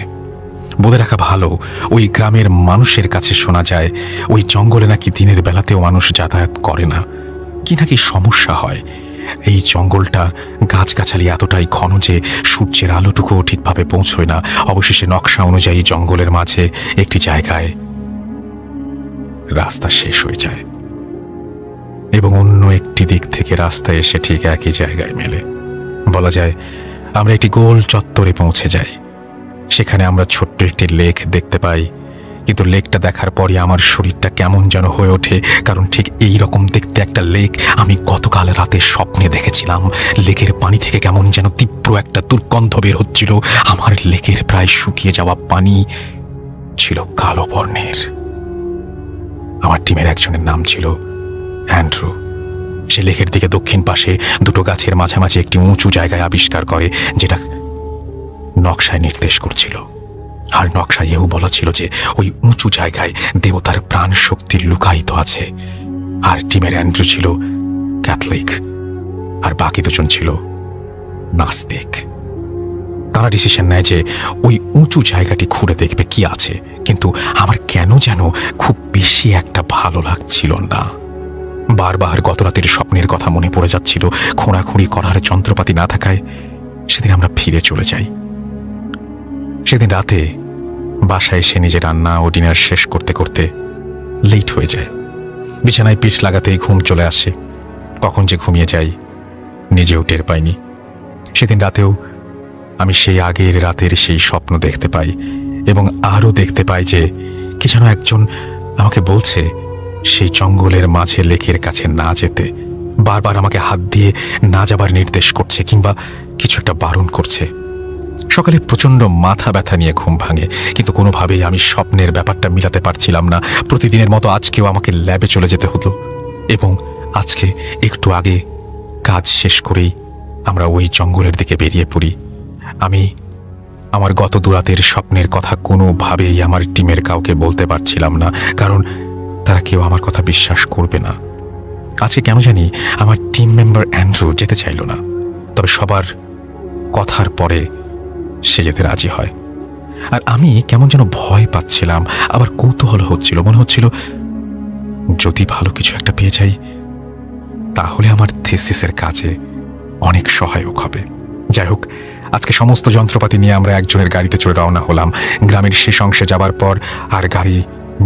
বলে রাখা ভালো, ওই গ্রামের মানুষের কাছে শোনা যায় ওই জঙ্গলে নাকি দিনের বেলাতেও মানুষ যাতায়াত করে না, কি নাকি সমস্যা হয়। এই জঙ্গলটা গাছগাছালি এতটাই ঘন যে সূর্যের আলোটুকুও ঠিকভাবে পৌঁছয় না। অবশেষে নকশা অনুযায়ী জঙ্গলের মাঝে একটি জায়গায় রাস্তা শেষ হয়ে যায় এবং অন্য একটি দিক থেকে রাস্তা এসে ঠিক একই জায়গায় মেলে। বলা যায় আমরা একটি গোল চত্বরে পৌঁছে যাই। সেখানে আমরা ছোট্ট একটি লেক দেখতে পাই, কিন্তু লেকটা দেখার পরই আমার শরীরটা কেমন যেন হয়ে ওঠে, কারণ ঠিক এই রকম দেখতে একটা লেক আমি গতকাল রাতে স্বপ্নে দেখেছিলাম। লেকের পানি থেকে কেমন যেন তীব্র একটা দুর্গন্ধ বের হচ্ছিল। আমার লেকের প্রায় শুকিয়ে যাওয়া পানি ছিল কালো বর্ণের। আমার টিমের একজনের নাম ছিল অ্যান্ড্রু। সে লেকের দিকে দক্ষিণ পাশে দুটো গাছের মাঝামাঝি একটি উঁচু জায়গায় আবিষ্কার করে, যেটা নকশায় নির্দেশ করছিল। আর নকশায় এও বলা ছিল যে ওই উঁচু জায়গায় দেবতার প্রাণ শক্তি লুকায়িত আছে। আর টিমের অ্যান্ড্রু ছিল ক্যাথলিক আর বাকি দুজন ছিল নাস্তিক। তারা ডিসিশন নেয় যে ওই উঁচু জায়গাটি ঘুরে দেখবে কি আছে, কিন্তু আমার কেন যেন খুব বেশি একটা ভালো লাগছিল না। বারবার গত রাতের স্বপ্নের কথা মনে পড়ে যাচ্ছিল। খোঁড়াখুঁড়ি করার যন্ত্রপাতি না থাকায় সেদিন আমরা ফিরে চলে যাই। সেদিন রাতে বাসায় এসে নিজে রান্না ও ডিনার শেষ করতে করতে লেট হয়ে যায়। বিছানায় পিঠ লাগাতেই ঘুম চলে আসে। কখন যে ঘুমিয়ে যাই নিজেও টের পাইনি। সেদিন রাতেও আমি সেই আগের রাতের সেই স্বপ্ন দেখতে পাই এবং আরও দেখতে পাই যে কি যেন একজন আমাকে বলছে সেই জঙ্গলের মাঝে লেকের কাছে না যেতে, বারবার আমাকে হাত দিয়ে না যাবার নির্দেশ করছে কিংবা কিছু একটা বারণ করছে। সকালে প্রচণ্ড মাথা ব্যথা নিয়ে ঘুম ভাঙে, কিন্তু কোনোভাবেই আমি স্বপ্নের ব্যাপারটা মিলাতে পারছিলাম না। প্রতিদিনের মতো আজকেও আমাকে ল্যাবে চলে যেতে হতো এবং আজকে একটু আগে কাজ শেষ করেই আমরা ওই জঙ্গলের দিকে বেরিয়ে পড়ি। আমি আমার গত দুরাতের স্বপ্নের কথা কোনোভাবেই আমার টিমের কাউকে বলতে পারছিলাম না, কারণ তারা কেউ আমার কথা বিশ্বাস করবে না। আজকে কেন জানি আমার টিম মেম্বার অ্যান্ড্রু যেতে চাইল না, তবে সবার কথার পরে সে যেতে রাজি হয়। আর আমি কেমন যেন ভয় পাচ্ছিলাম, আবার কৌতূহল হচ্ছিল। মনে হচ্ছিল যদি ভালো কিছু একটা পেয়ে যাই তাহলে আমার থিসিসের কাজে অনেক সহায়ক হবে। যাই হোক, আজকে সমস্ত যন্ত্রপাতি নিয়ে আমরা একজনের গাড়িতে চড়ে রওনা হলাম। গ্রামের শেষ অংশে যাবার পর আর গাড়ি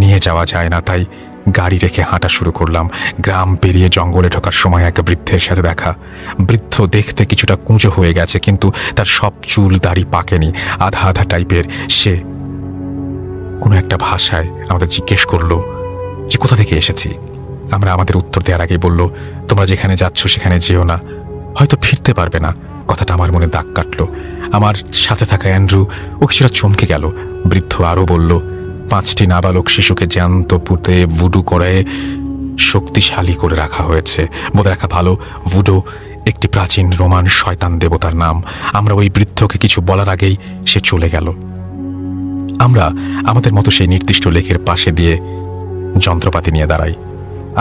নিয়ে যাওয়া যায় না, তাই গাড়ি রেখে হাঁটা শুরু করলাম। গ্রাম পেরিয়ে জঙ্গলে ঢোকার সময় এক বৃদ্ধের সাথে দেখা। বৃদ্ধ দেখতে কিছুটা কুঁজো হয়ে গেছে, কিন্তু তার সব চুল দাড়ি পাকেনি, আধা আধা টাইপের। সে কোনো একটা ভাষায় আমাদের জিজ্ঞেস করলো যে কোথা থেকে এসেছি। আমরা আমাদের উত্তর দেওয়ার আগেই বলল, তোমরা যেখানে যাচ্ছ সেখানে যেও না, হয়তো ফিরতে পারবে না। কথাটা আমার মনে দাগ কাটলো। আমার সাথে থাকা অ্যান্ড্রু ও কিছুটা চমকে গেল। বৃদ্ধ আরও বলল, 5টি নাবালক শিশুকে জ্যান্ত পুঁতে ভুডু করে শক্তিশালী করে রাখা হয়েছে। বলে রাখা ভালো, ভুডো একটি প্রাচীন রোমান শয়তান দেবতার নাম। আমরা ওই বৃদ্ধকে কিছু বলার আগেই সে চলে গেল। আমরা আমাদের মতো সেই নির্দিষ্ট লেকের পাশে দিয়ে যন্ত্রপাতি নিয়ে দাঁড়াই।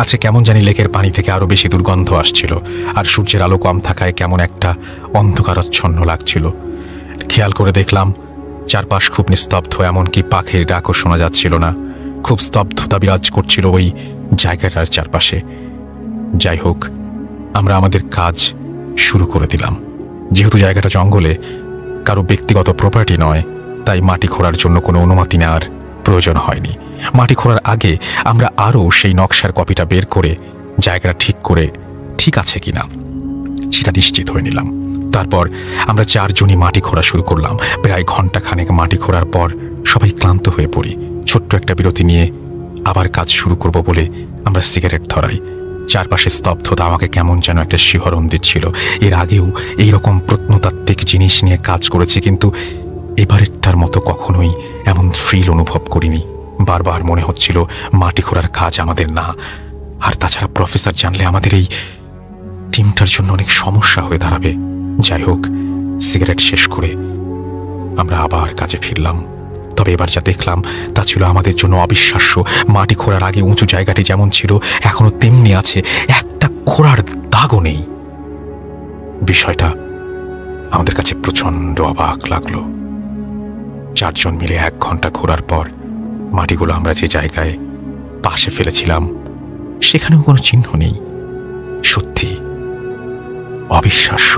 আছে কেমন জানি লেকের পানি থেকে আরো বেশি দুর্গন্ধ আসছিল, আর সূর্যের আলো কম থাকায় কেমন একটা অন্ধকারাচ্ছন্ন লাগছিল। খেয়াল করে দেখলাম চারপাশ খুব নিস্তব্ধ, এমনকি পাখির ডাকও শোনা যাচ্ছিল না। খুব স্তব্ধতা বিরাজ করছিল ওই জায়গাটার চারপাশে। যাই হোক, আমরা আমাদের কাজ শুরু করে দিলাম। যেহেতু জায়গাটা জঙ্গলে, কারো ব্যক্তিগত প্রপার্টি নয়, তাই মাটি খোঁড়ার জন্য কোনো অনুমতি নেওয়ার প্রয়োজন হয়নি। মাটি খোঁড়ার আগে আমরা আরও সেই নকশার কপিটা বের করে জায়গাটা ঠিক আছে কিনা সেটা নিশ্চিত হয়ে নিলাম। তারপর আমরা 4 জনই মাটি খোঁড়া শুরু করলাম। প্রায় ঘন্টাখানেক মাটি খোঁড়ার পর সবাই ক্লান্ত হয়ে পড়ি। ছোট্ট একটা বিরতি নিয়ে আবার কাজ শুরু করব বলে আমরা সিগারেট ধরাই। চারপাশে স্তব্ধতা আমাকে কেমন যেন একটা শিহরণ দিচ্ছিল। এর আগেও এইরকম প্রত্নতাত্ত্বিক জিনিস নিয়ে কাজ করেছি, কিন্তু এবারেরটার মতো কখনোই এমন থ্রিল অনুভব করিনি। বারবার মনে হচ্ছিল মাটি খোঁড়ার কাজ আমাদের না। আর তাছাড়া প্রফেসর জানলে আমাদের এই টিমটার জন্য অনেক সমস্যা হয়ে দাঁড়াবে। যাই হোক, সিগারেট শেষ করে আমরা আবার কাজে ফিরলাম। তবে এবার যা দেখলাম তা ছিল আমাদের জন্য অবিশ্বাস্য। মাটি খোঁড়ার আগে উঁচু জায়গাটি যেমন ছিল এখনো তেমনি আছে, একটা খোঁড়ার দাগও নেই। বিষয়টা আমাদের কাছে প্রচন্ড অবাক লাগলো। 4 জন মিলে 1 ঘন্টা খোঁড়ার পর মাটিগুলো আমরা যে জায়গায় পাশে ফেলেছিলাম সেখানেও কোনো চিহ্ন নেই। সত্যি অবিশ্বাস্য।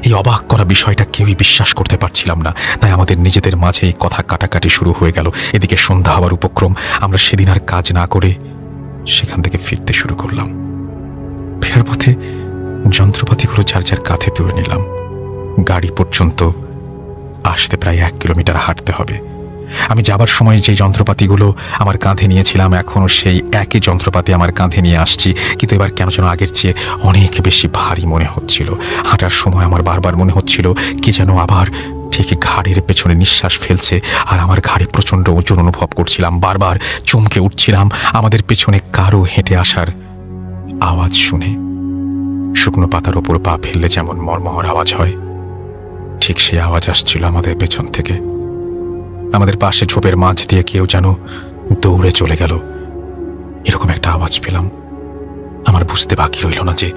এই অবাক করা বিষয়টা কেউই বিশ্বাস করতে পারছিলাম না, তাই আমাদের নিজেদের মাঝে এই কথা কাটাকাটি শুরু হয়ে গেল। এদিকে সন্ধ্যা হওয়ার উপক্রম। আমরা সেদিন আর কাজ না করে সেখান থেকে ফিরতে শুরু করলাম। ফেরার পথে যন্ত্রপাতিগুলো যার কাঁধে তুলে নিলাম। গাড়ি পর্যন্ত আসতে প্রায় 1 কিলোমিটার হাঁটতে হবে। আমি যাবার সময় যে যন্ত্রপাতিগুলো আমার কাঁধে নিয়েছিলাম, এখনো সেই একই যন্ত্রপাতি আমার কাঁধে নিয়ে আসছি, কিন্তু এবার কেন যেন আগের চেয়ে অনেক বেশি ভারী মনে হচ্ছিল। হাঁটার সময় আমার বারবার মনে হচ্ছিল কি যেন আবার ঠিক ঘাড়ের পেছনে নিঃশ্বাস ফেলছে, আর আমার ঘাড়ে প্রচণ্ড ওজন অনুভব করছিলাম। বারবার চমকে উঠছিলাম আমাদের পেছনে কারো হেঁটে আসার আওয়াজ শুনে। শুকনো পাতার ওপর পা ফেললে যেমন মরমর আওয়াজ হয়, ঠিক সেই আওয়াজ আসছিল আমাদের পেছন থেকে। আমাদের পাশে ঝোপের মাঝ দিয়ে কেউ যেন দৌড়ে চলে গেল, এরকম একটা আওয়াজ পেলাম। আমার বুঝতে বাকি রইল না যে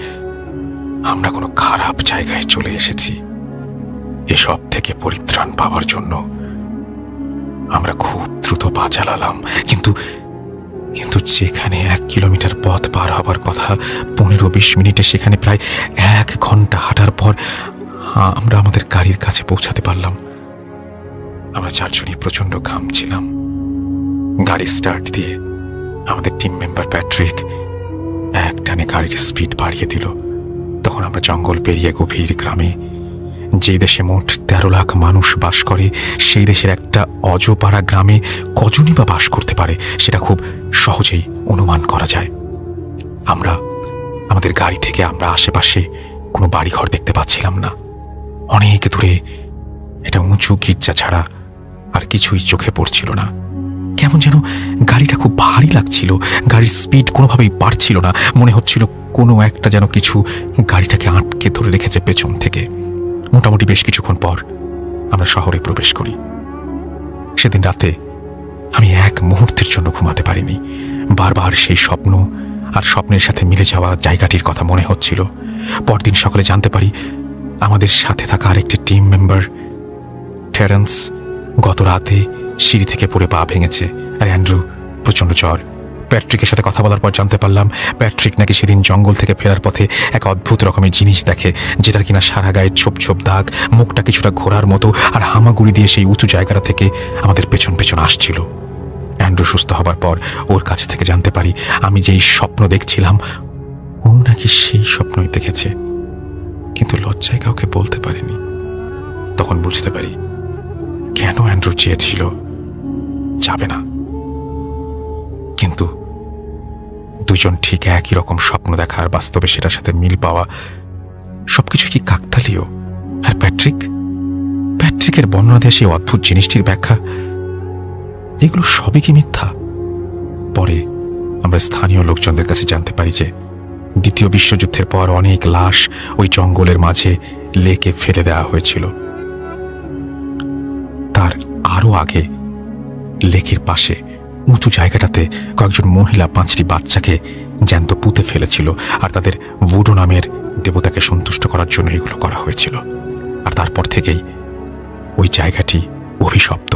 আমরা কোনো খারাপ জায়গায় চলে এসেছি। এসব থেকে পরিত্রাণ পাওয়ার জন্য আমরা খুব দ্রুত পা চালালাম, কিন্তু যেখানে 1 কিলোমিটার পথ পার হবার কথা 15-20 মিনিটে, সেখানে প্রায় 1 ঘন্টা হাঁটার পর আমরা আমাদের গাড়ির কাছে পৌঁছাতে পারলাম। আমরা 4 জনই প্রচন্ড ঘামছিলাম। গাড়ি স্টার্ট দিয়ে আমাদের টিম মেম্বার প্যাট্রিক এক টানে গাড়ির স্পিড বাড়িয়ে দিল। তখন আমরা জঙ্গল পেরিয়ে গভীর গ্রামে যে দেশে মোট 13 লাখ মানুষ বাস করে, সেই দেশের একটা অজপাড়া গ্রামে কজনই বা বাস করতে পারে সেটা খুব সহজেই অনুমান করা যায়। আমরা আমাদের গাড়ি থেকে আমরা আশেপাশে কোনো বাড়িঘর দেখতে পাচ্ছিলাম না। অনেক দূরে এটা উঁচু গির্জা ছাড়া আর কিছুই চোখে পড়ছিল না। কেমন যেন গাড়িটা খুব ভারী লাগছিল, গাড়ির স্পিড কোনোভাবেই বাড়ছিল না। মনে হচ্ছিল কোনো একটা যেন কিছু গাড়িটাকে আটকে ধরে রেখেছে পেছন থেকে। মোটামুটি বেশ কিছুক্ষণ পর আমরা শহরে প্রবেশ করি। সেদিন রাতে আমি এক মুহূর্তের জন্য ঘুমাতে পারিনি। বারবার সেই স্বপ্ন আর স্বপ্নের সাথে মিলে যাওয়া জায়গাটির কথা মনে হচ্ছিল। পরদিন সকালে জানতে পারি আমাদের সাথে থাকা আরেকটি টিম মেম্বার টেরেন্স গত রাতে সিঁড়ি থেকে পড়ে পা ভেঙেছে, আর অ্যান্ড্রু প্রচণ্ড জ্বর। প্যাট্রিকের সাথে কথা বলার পর জানতে পারলাম প্যাট্রিক নাকি সেদিন জঙ্গল থেকে ফেরার পথে এক অদ্ভুত রকমের জিনিস দেখে, যেটার কিনা সারা গায়ে ছোপ ছোপ দাগ, মুখটা কিছুটা ঘোরার মতো, আর হামাগুড়ি দিয়ে সেই উঁচু জায়গাটা থেকে আমাদের পেছন পেছন আসছিল। অ্যান্ড্রু সুস্থ হবার পর ওর কাছ থেকে জানতে পারি আমি যেই স্বপ্ন দেখছিলাম ও নাকি সেই স্বপ্নই দেখেছে, কিন্তু লজ্জায় কাউকে বলতে পারিনি। তখন বুঝতে পারি কেন অ্যান্ড্রু চেয়েছিল যাবে না। কিন্তু দুজন ঠিক একই রকম স্বপ্ন দেখা আর বাস্তবে সেটার সাথে মিল পাওয়া সবকিছু কি কাকতালীয়? আর প্যাট্রিকের বর্ণনা দেওয়া সেই অদ্ভুত জিনিসটির ব্যাখ্যা, এগুলো সবই কি মিথ্যা? পরে আমরা স্থানীয় লোকজনদের কাছে জানতে পারি যে দ্বিতীয় বিশ্বযুদ্ধের পর অনেক লাশ ওই জঙ্গলের মাঝে লেকে ফেলে দেওয়া হয়েছিল। তার আরো আগে লেকের পাশে উঁচু জায়গাটাতে কয়েকজন মহিলা 5টি বাচ্চাকে জ্যান্ত পুঁতে ফেলেছিল, আর তাদের ভুডো নামের দেবতাকে সন্তুষ্ট করার জন্য এগুলো করা হয়েছিল। আর তারপর থেকেই ওই জায়গাটি অভিশপ্ত।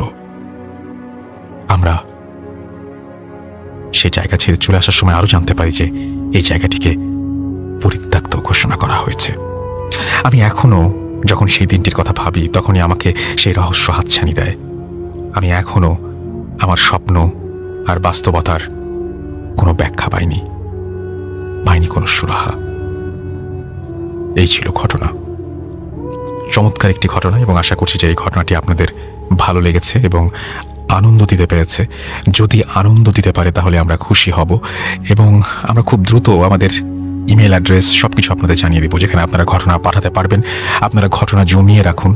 আমরা সেই জায়গা ছেড়ে চলে আসার সময় আরো জানতে পারি যে এই জায়গাটিকে পরিত্যক্ত ঘোষণা করা হয়েছে। আমি এখনো যখন সেই দিনটির কথা ভাবি তখনই আমাকে সেই রহস্য হাতছানি দেয়। আমি এখনো আমার স্বপ্ন আর বাস্তবতার কোনো ব্যাখ্যা পাইনি কোনো সুরাহা। এই ছিল ঘটনা, চমৎকার একটি ঘটনা, এবং আশা করছি যে এই ঘটনাটি আপনাদের ভালো লেগেছে এবং আনন্দ দিতে পেরেছে। যদি আনন্দ দিতে পারে তাহলে আমরা খুশি হব, এবং আমরা খুব দ্রুত আমাদের ইমেল অ্যাড্রেস সবকিছু আপনাদের জানিয়ে দেবো, যেখানে আপনারা ঘটনা পাঠাতে পারবেন। আপনারা ঘটনা জমিয়ে রাখুন,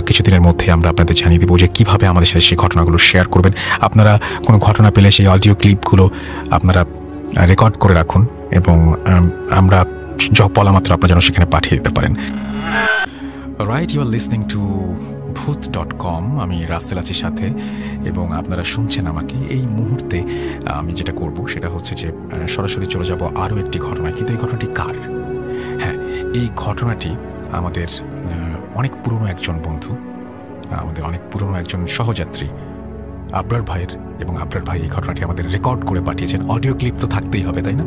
কিছুদিনের মধ্যে আমরা আপনাদের জানিয়ে দেবো যে কীভাবে আমাদের সাথে সেই ঘটনাগুলো শেয়ার করবেন। আপনারা কোনো ঘটনা পেলে সেই অডিও ক্লিপগুলো আপনারা রেকর্ড করে রাখুন, এবং আমরা বলা মাত্র আপনারা যেন সেখানে পাঠিয়ে দিতে পারেন। Right, you are listening to Bhoot dot com. আমি রাসেল আছি সাথে, এবং আপনারা শুনছেন আমাকে। এই মুহূর্তে আমি যেটা করব সেটা হচ্ছে যে সরাসরি চলে যাব আরও একটি ঘটনায়। কিন্তু এই ঘটনাটি কার? হ্যাঁ, এই ঘটনাটি আমাদের অনেক পুরনো একজন বন্ধু, আমাদের অনেক পুরনো একজন সহযাত্রী আবরার ভাইয়ের, এবং আবরার ভাই এই ঘটনাটি আমাদের রেকর্ড করে পাঠিয়েছেন। অডিও ক্লিপ তো থাকতেই হবে, তাই না?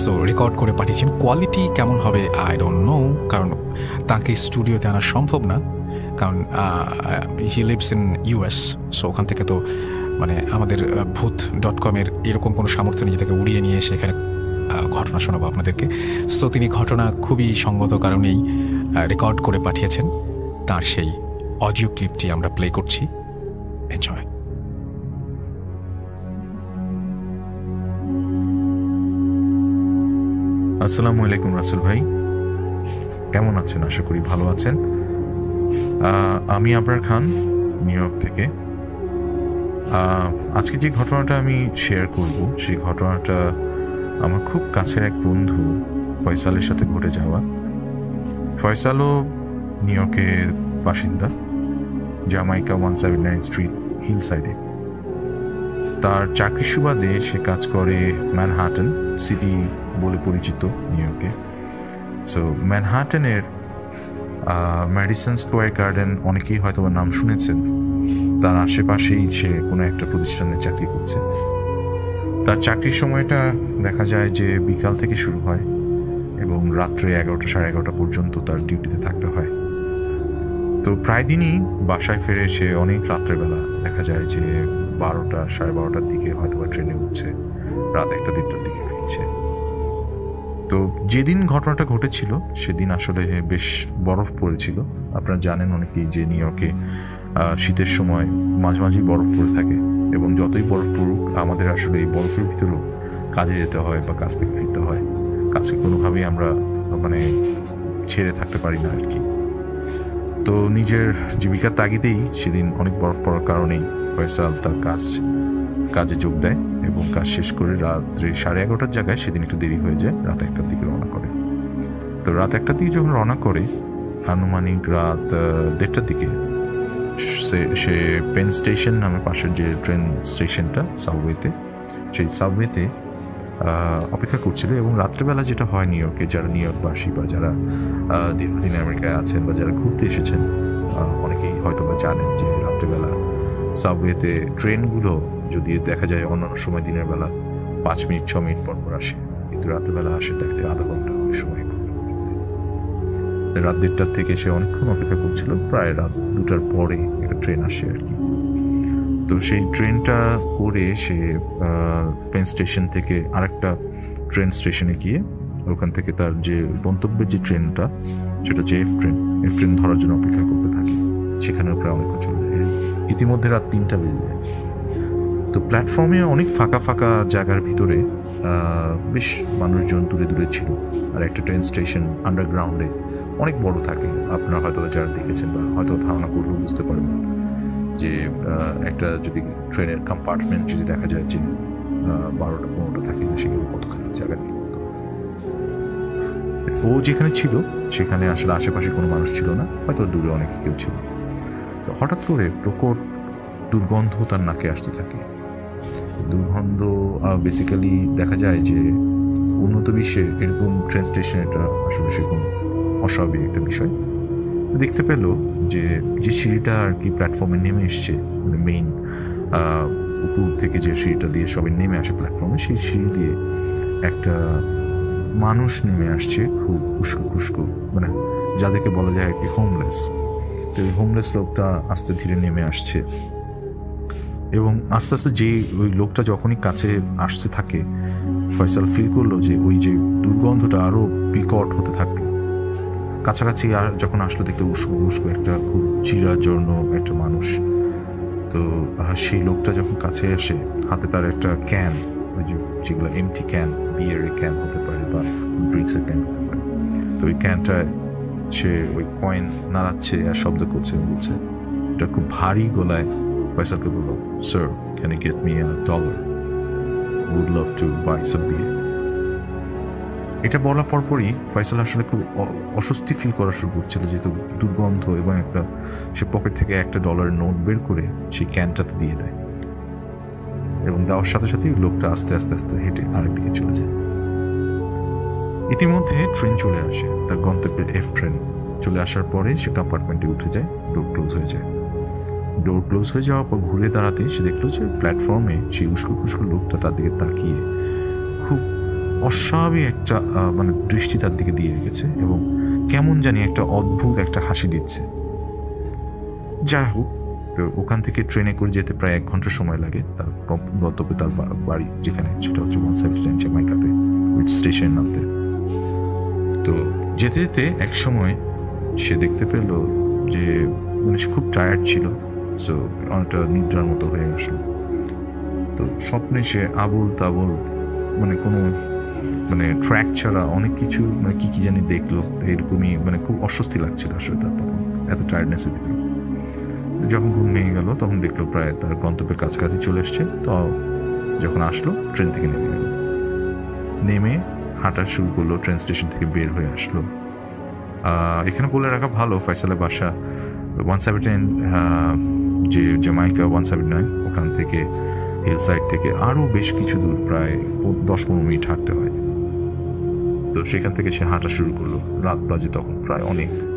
সো রেকর্ড করে পাঠিয়েছেন। কোয়ালিটি কেমন হবে আই ডোন্ট নো, কারণ তাকে স্টুডিওতে আনা সম্ভব না, কারণ he lives in US। So ওখান থেকে তো মানে আমাদের ভূত.com-এর এরকম কোনো সামর্থ্য নেই তাকে উড়িয়ে নিয়ে সেখানে ঘটনা শোনাবো আপনাদেরকে। সো তিনি ঘটনা খুবই সঙ্গত কারণেই রেকর্ড করে পাঠিয়েছেন। তার সেই অডিও ক্লিপটি আমরা প্লে করছি। এনজয়। আসসালামু আলাইকুম রাসেল ভাই, কেমন আছেন? আশা করি ভালো আছেন। আমি আবরার খান, নিউ ইয়র্ক থেকে। আজকে যে ঘটনাটা আমি শেয়ার করব সেই ঘটনাটা আমার খুব কাছের এক বন্ধু ফয়সালের সাথে ঘটে যাওয়া। ফয়সালও নিউ ইয়র্কের বাসিন্দা, জামাইকা 179 স্ট্রিট হিল সাইডে। তার চাকরির সুবাদে সে কাজ করে ম্যানহাটন সিটি বলে পরিচিত নিউ ইয়র্কে। সো ম্যানহাটনের ম্যাডিসন স্কোয়ার গার্ডেন অনেকেই হয়তো নাম শুনেছেন। তার আশেপাশেই সে কোনো একটা প্রতিষ্ঠানে চাকরি করছে। তার চাকরির সময়টা দেখা যায় যে বিকাল থেকে শুরু হয় এবং রাত্রে 11টা সাড়ে 11টা পর্যন্ত তার ডিউটিতে থাকতে হয়। তো প্রায় দিনই বাসায় ফিরে সে অনেক রাত্রেবেলা, দেখা যায় যে 12টা সাড়ে 12টার দিকে হয়তো বা ট্রেনে উঠছে, রাত 1টা 1:30টার দিকে ফিরছে। তো যেদিন ঘটনাটা ঘটেছিল সেদিন আসলে বেশ বরফ পড়েছিল। আপনারা জানেন অনেকেই যে নিউ ইয়র্কে শীতের সময় মাঝে মাঝেই বরফ পড়ে থাকে, এবং যতই বরফ পড়ুক আমাদের আসলে এই বরফের ভিতরেও কাজে যেতে হয় বা কাজ থেকে ফিরতে হয়। কাজকে কোনোভাবেই আমরা মানে ছেড়ে থাকতে পারি না আর কি। তো নিজের জীবিকার তাগিদেই সেদিন অনেক বরফ পড়ার কারণেই ফয়সাল তার কাজে যোগ দেয় এবং কাজ শেষ করে রাত্রে 11:30টার জায়গায় সেদিন একটু দেরি হয়ে যায়, রাত 1টার দিকে রওনা করে। তো রাত 1টার দিকে যখন রওনা করে আনুমানিক রাত 1:30টার দিকে সে পেন স্টেশন নামে পাশের যে ট্রেন স্টেশনটা সাবওয়েতে, সেই সাবওয়েতে অপেক্ষা করছিল। এবং রাত্রেবেলা যেটা হয় নিউ ইয়র্কে, যারা নিউ ইয়র্কবাসী বা যারা দীর্ঘদিন আমেরিকায় আছেন বা যারা ঘুরতে এসেছেন অনেকেই হয়তো বা জানেন যে রাত্রেবেলা সাবওয়েতে ট্রেনগুলো যদি দেখা যায় অন্যান্য সময় দিনের বেলা 5 মিনিট 6 মিনিট পর পর আসে, কিন্তু রাত্রেবেলা আসে দেখতে আধা ঘন্টা অনেক সময়। রাত 1:30টার থেকে সে অনেকক্ষণ অপেক্ষা করছিল, প্রায় রাত 2টার পরে একটা ট্রেন আসে আর কি। তো সেই ট্রেনটা করে সে পেন স্টেশন থেকে আরেকটা ট্রেন স্টেশনে গিয়ে ওখান থেকে তার যে গন্তব্যের যে ট্রেনটা সেটা হচ্ছে এফ ট্রেন ধরার জন্য অপেক্ষা করতে থাকে। সেখানেও প্রায় অনেকক্ষণ চলে যায়, ইতিমধ্যে রাত 3টা বেজে যায়। তো প্ল্যাটফর্মে অনেক ফাঁকা ফাঁকা জায়গার ভিতরে বেশ মানুষজন দূরে দূরে ছিল। আর একটা ট্রেন স্টেশন আন্ডারগ্রাউন্ডে অনেক বড় থাকে, আপনারা হয়তো যারা দেখেছেন বা হয়তো ধারণা করলেও বুঝতে পারবেন যে একটা যদি ট্রেনের কম্পার্টমেন্ট যদি দেখা যায় যে 12টা 15টা থাকে, সেখানে কতখানি জায়গা নেই। ও যেখানে ছিল সেখানে আসলে আশেপাশে কোনো মানুষ ছিল না, হয়তো দূরে অনেক কেউ ছিল। তো হঠাৎ করে প্রকট দুর্গন্ধ তার নাকে আসতে থাকে। দুর্গন্ধ বেসিক্যালি দেখা যায় যে উন্নত বিশ্বে এরকম ট্রেন স্টেশন এটা আসলে সেরকম অস্বাভাবিক একটা বিষয়। দেখতে পেল যে সিঁড়িটা আর কি প্ল্যাটফর্মে নেমে এসছে, মানে মেইন উপর থেকে যে সিঁড়িটা দিয়ে সবাই নেমে আসে প্ল্যাটফর্মে, সেই সিঁড়ি দিয়ে একটা মানুষ নেমে আসছে, খুব উস্কো খুস্কো, মানে যাদেরকে বলা যায় একটি হোমলেস। তো এই হোমলেস লোকটা আস্তে ধীরে নেমে আসছে, এবং আস্তে আস্তে যে ওই লোকটা যখনই কাছে আসতে থাকে ফয়সাল ফিল করলো যে ওই যে দুর্গন্ধটা আরও বিকট হতে থাকলো। কাছাকাছি আর যখন আসলো দেখতে উস্কো উস্কো একটা খুব চিরাজর্ণ একটা মানুষ। তো সেই লোকটা যখন কাছে আসে, হাতে তার একটা ক্যান, ওই যেগুলো এমটি ক্যান, বিয়ারের ক্যান হতে পারে বা ড্রিঙ্কসের ক্যান হতে পারে, তো ওই ক্যানটায় সে ওই কয়েন নাড়াচ্ছে আর শব্দ করছে, বলছে। এটা খুব ভারী গলায় ফয়সালকে বলল, sir can you get me $1? Would love to buy some beer. এটা বলার পরপরই ফয়সাল আসলে খুব অস্বস্তি ফিল করা শুরু করছিল, যেহেতু দুর্গন্ধ, এবং একটা সে পকেট থেকে $1 নোট বের করে সেই ক্যানটাতে দিয়ে দেয়, এবং দেওয়ার সাথে সাথেই লোকটা আস্তে আস্তে আস্তে হেঁটে আরেকদিকে চলে যায়। ইতিমধ্যে ট্রেন চলে আসে, তার গন্তব্যের এফ ট্রেন চলে আসার পরে সে কম্পার্টমেন্টে উঠে যায়, ডোর ক্লোজ হয়ে যায়। ডোর ক্লোজ হয়ে যাওয়ার পর ঘুরে দাঁড়াতে সে দেখলো যে প্ল্যাটফর্মে সেই উস্কো খুস্কো লোকটা তার দিকে তাকিয়ে খুব অস্বাভাবিক একটা মানে দৃষ্টি তার দিকে দিয়ে রেখেছে, এবং কেমন জানি একটা অদ্ভুত একটা হাসি দিচ্ছে। যাই হোক, তো ওখান থেকে ট্রেনে করে যেতে প্রায় 1 ঘন্টা সময় লাগে তার গন্তব্যে, তার বাড়ি যেখানে, সেটা হচ্ছে 179 জ্যামাইকাতে ওই স্টেশন নামতে। তো যেতে যেতে এক সময় সে দেখতে পেল যে মানে সে খুব টায়ার্ড ছিল, সো অনেকটা নিদ্রার মতো হয়ে আসলো। তো স্বপ্নে সে আবল তাবল, মানে কোনো মানে ট্র্যাক ছাড়া অনেক কিছু, মানে কি জানি দেখলো, এরকমই, মানে খুব অস্বস্তি লাগছিল আসলে তার তখন, এত টায়ার্ডনেসের ভিতরে। যখন ঘুম ভেঙে গেল তখন দেখলো প্রায় তার গন্তব্যের কাছাকাছি চলে এসছে। তো যখন আসলো ট্রেন থেকে নেমে গেল, নেমে হাঁটা শুরু করলো, ট্রেন স্টেশন থেকে বের হয়ে আসলো। এখানে বলে রাখা ভালো, ফয়সালের বাসা 179 যে জ্যামাইকা 179, ওখান থেকে হিল সাইড থেকে আরও বেশ কিছু দূর, প্রায় 10-15 মিনিট হাঁটতে হয়। তো সেখান থেকে সে হাঁটা শুরু করলো। রাত বাজে তখন প্রায়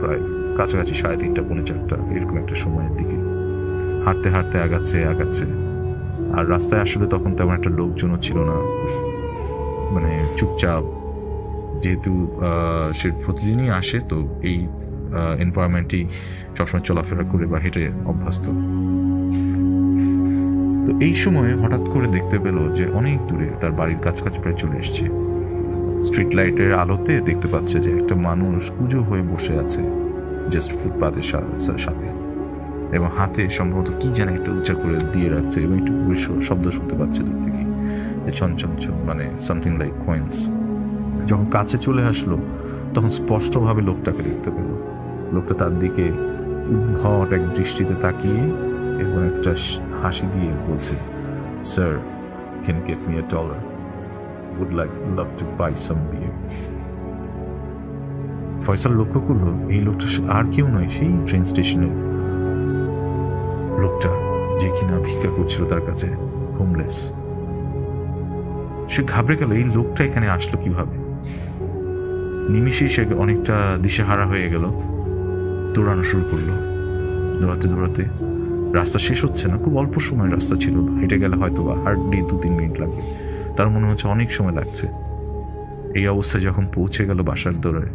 প্রায় কাছাকাছি 3:30 পৌনে 4টা এরকম একটা সময়ের দিকে। হাঁটতে হাঁটতে আগাচ্ছে, আর রাস্তায় আসলে তখন তেমন একটা লোকজনও ছিল না, মানে চুপচাপ, যেহেতু সে প্রতিদিনই আসে, তো এই এনভায়রনমেন্টই সবসময় চলাফেরা করে বা হেঁটে অভ্যস্ত। তো এই সময় হঠাৎ করে দেখতে পেল যে অনেক দূরে তার বাড়ির কাছাকাছি প্রায় চলে এসছে স্ট্রিট লাইটের আলোতে দেখতে পাচ্ছে যে একটা মানুষ কুজো হয়ে বসে আছে জাস্ট ফুটপাথের সাথে, এবং হাতে সম্ভবত কি যেন একটা উঁচা করে দিয়ে রাখছে, এবং একটু শব্দ শুনতে পাচ্ছে দূর থেকে, চঞ্চল মানে সামথিং লাইক কয়েন্স। যখন কাছে চলে আসলো তখন স্পষ্টভাবে লোকটাকে দেখতে পেল। লোকটা তার দিকে উদ্ভট এক দৃষ্টিতে তাকিয়ে এবং একটা হাসি দিয়ে বলছে, sir, can you get me $1? Would love to buy some beer. Faisal লক্ষ্য করলো এই লোকটা আর কেউ নয়, সেই ট্রেন স্টেশনের লোকটা যে কিনা ভিক্ষা করছিল তার কাছে, হোমলেস। সে ঘাবড়ে গেল, এই লোকটা এখানে আসলো কিভাবে। নিমিষেই সে অনেকটা দিশেহারা হয়ে গেল, দৌড়ানো শুরু করলো। দৌড়াতে রাস্তা শেষ হচ্ছে না, খুব অল্প সময় রাস্তা ছিল, হেঁটে গেলে হয়তো বা হার্ডলি 2-3 মিনিট লাগবে, তার মনে হচ্ছে অনেক সময় লাগছে। এই অবস্থায় যখন পৌঁছে গেল বাসার দৌড়ায়,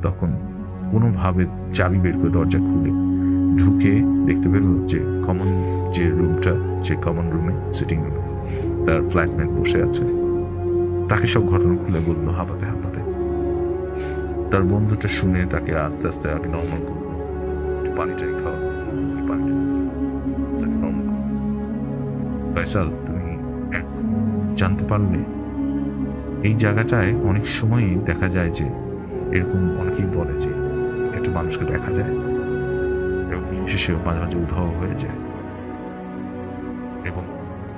তখন কোনোভাবে চাবি বের করে দরজা খুলে ঢুকে দেখতে পেল যে কমন যে রুমটা, যে কমন রুমে সিটিং রুমে তার ফ্ল্যাটমেট বসে আছে। তাকে সব ঘটনা খুলে বললো হাঁপাতে। তার বন্ধুটা শুনে তাকে আস্তে আস্তে আগে নর্মাল করলো, পানিটাই খাওয়া, ফয়সাল, তুমি এখন জানতে পারলে এই জায়গাটায় অনেক সময়ই দেখা যায় যে এরকম অনেকেই বলে যে একটা মানুষকে দেখা যায় এবং বিশেষে মাঝে মাঝে উধাও হয়ে যায়, এবং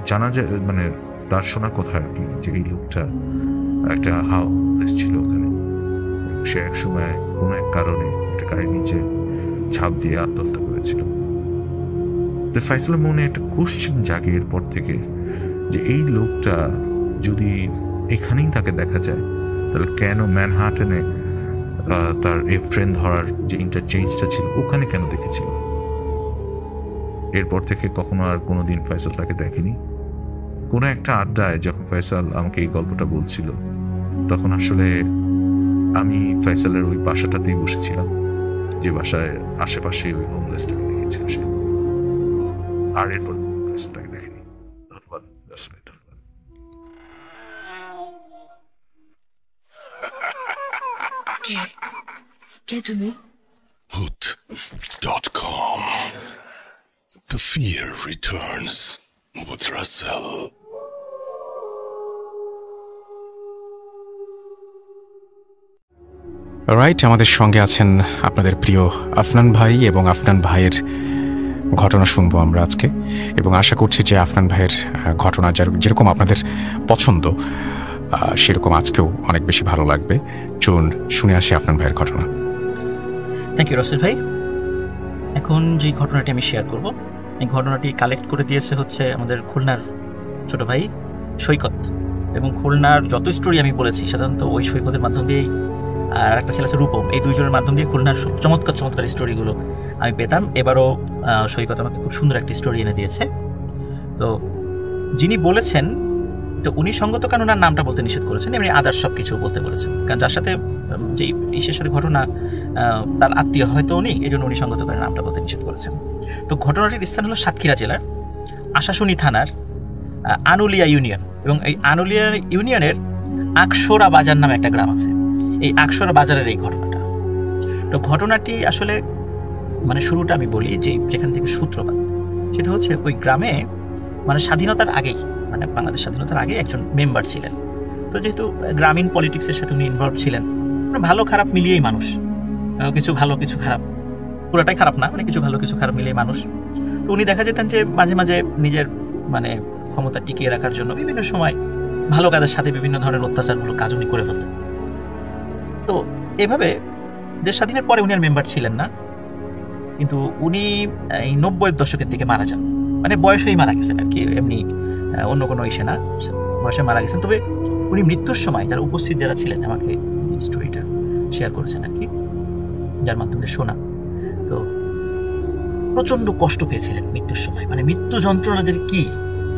জানা যায় মানে তার শোনা কথা আর কি, যে এই লোকটা একটা হাউস ছিল ওখানে। সে এক সময় কোনো এক কারণে একটা গাড়ির নিচে ঝাঁপ দিয়ে আত্মহত্যা করেছিল। তো ফয়সালের মনে একটা কোশ্চেন জাগে এরপর থেকে, যে এই লোকটা যদি এখানেই তাকে দেখা যায়, তাহলে কেন ম্যানহাটনে তার এই ট্রেন ধরার যে ইন্টারচেঞ্জটা ছিল ওখানে কেন দেখেছিল। এরপর থেকে কখনো আর কোনোদিন ফয়সাল তাকে দেখেনি। কোনো একটা আড্ডায় যখন ফয়সাল আমাকে এই গল্পটা বলছিল, তখন আসলে আমি ফয়সালের ওই বাসাটাতেই বসেছিলাম, যে বাসায় আশেপাশে ওই হোমলেসটাকে দেখেছিল সে, আর এরপর ফয়সালটাকে দেখেনি। ধন্যবাদ। কে তুমি? Voot.com. The fear returns with Russell. Right, আমাদের সঙ্গে আছেন আপনাদের প্রিয় আফনান ভাই, এবং আফনান ভাইয়ের ঘটনা শুনবো আমরা আজকে, এবং আশা করছি যে আফনান ভাইয়ের ঘটনা যেরকম আপনাদের পছন্দ সেরকম আজকেও অনেক বেশি ভালো লাগবে। চলুন শুনে আসি আফনান ভাইয়ের ঘটনা। থ্যাংক ইউ রসেল ভাই। এখন যে ঘটনাটি আমি শেয়ার করব, এই ঘটনাটি কালেক্ট করে দিয়েছে হচ্ছে আমাদের খুলনার ছোট ভাই সৈকত, এবং খুলনার যত স্টোরি আমি বলেছি সাধারণত ওই সৈকতের মাধ্যম দিয়েই, আর একটা ছেলে আছে রূপম, এই দুইজনের মাধ্যম দিয়ে খুলনার চমৎকার স্টোরিগুলো আমি পেতাম। এবারও সৈকত আমাকে খুব সুন্দর একটা স্টোরি এনে দিয়েছে। তো যিনি বলেছেন, তো উনি সঙ্গত কারণ ওনার নামটা বলতে নিষেধ করেছেন, এমনি আদার্স সব কিছু বলতে বলেছেন, কারণ যার সাথে যে ইসের সাথে ঘটনা তার আত্মীয় হয়তো উনি, এই জন্য উনি সঙ্গত কারণে নামটা বলতে নিষেধ করেছেন। তো ঘটনাটির স্থান হলো সাতক্ষীরা জেলার আশাশুনি থানার আনুলিয়া ইউনিয়ন, এবং এই আনুলিয়া ইউনিয়নের আকসরা বাজার নামে একটা গ্রাম আছে। এই আকসরা বাজারের এই ঘটনাটা, তো ঘটনাটি আসলে মানে শুরুটা আমি বলি যে যেখান থেকে সূত্রপাত, সেটা হচ্ছে ওই গ্রামে মানে স্বাধীনতার আগেই, মানে বাংলাদেশ স্বাধীনতার আগে একজন মেম্বার ছিলেন। তো যেহেতু গ্রামীণ পলিটিক্সের সাথে উনি ইনভলভ ছিলেন, ভালো খারাপ মিলিয়েই মানুষ, কিছু ভালো কিছু খারাপ, পুরোটাই খারাপ না, মানে কিছু ভালো কিছু খারাপ মিলিয়ে মানুষ। তো উনি দেখা যেতেন যে মাঝে মাঝে নিজের মানে ক্ষমতা টিকিয়ে রাখার জন্য বিভিন্ন সময় ভালো কাজের সাথে বিভিন্ন ধরনের অত্যাচারমূলক কাজ উনি করে ফেলতেন। তো এভাবে দেশ স্বাধীনের পরে উনি আর মেম্বার ছিলেন না, কিন্তু উনি এই 90-এর দশকের দিকে মারা যান, মানে বয়সেই মারা গেছেন আর কি, এমনি অন্য কোনো ইসে না, বয়সে মারা গেছেন। তবে উনি মৃত্যুর সময় যারা উপস্থিত যারা ছিলেন আমাকে স্টোরিটা শেয়ার করেছেন আর কি, যার মাধ্যমে শোনা। তো প্রচণ্ড কষ্ট পেয়েছিলেন মৃত্যুর সময়, মানে মৃত্যু যন্ত্রণা যে কি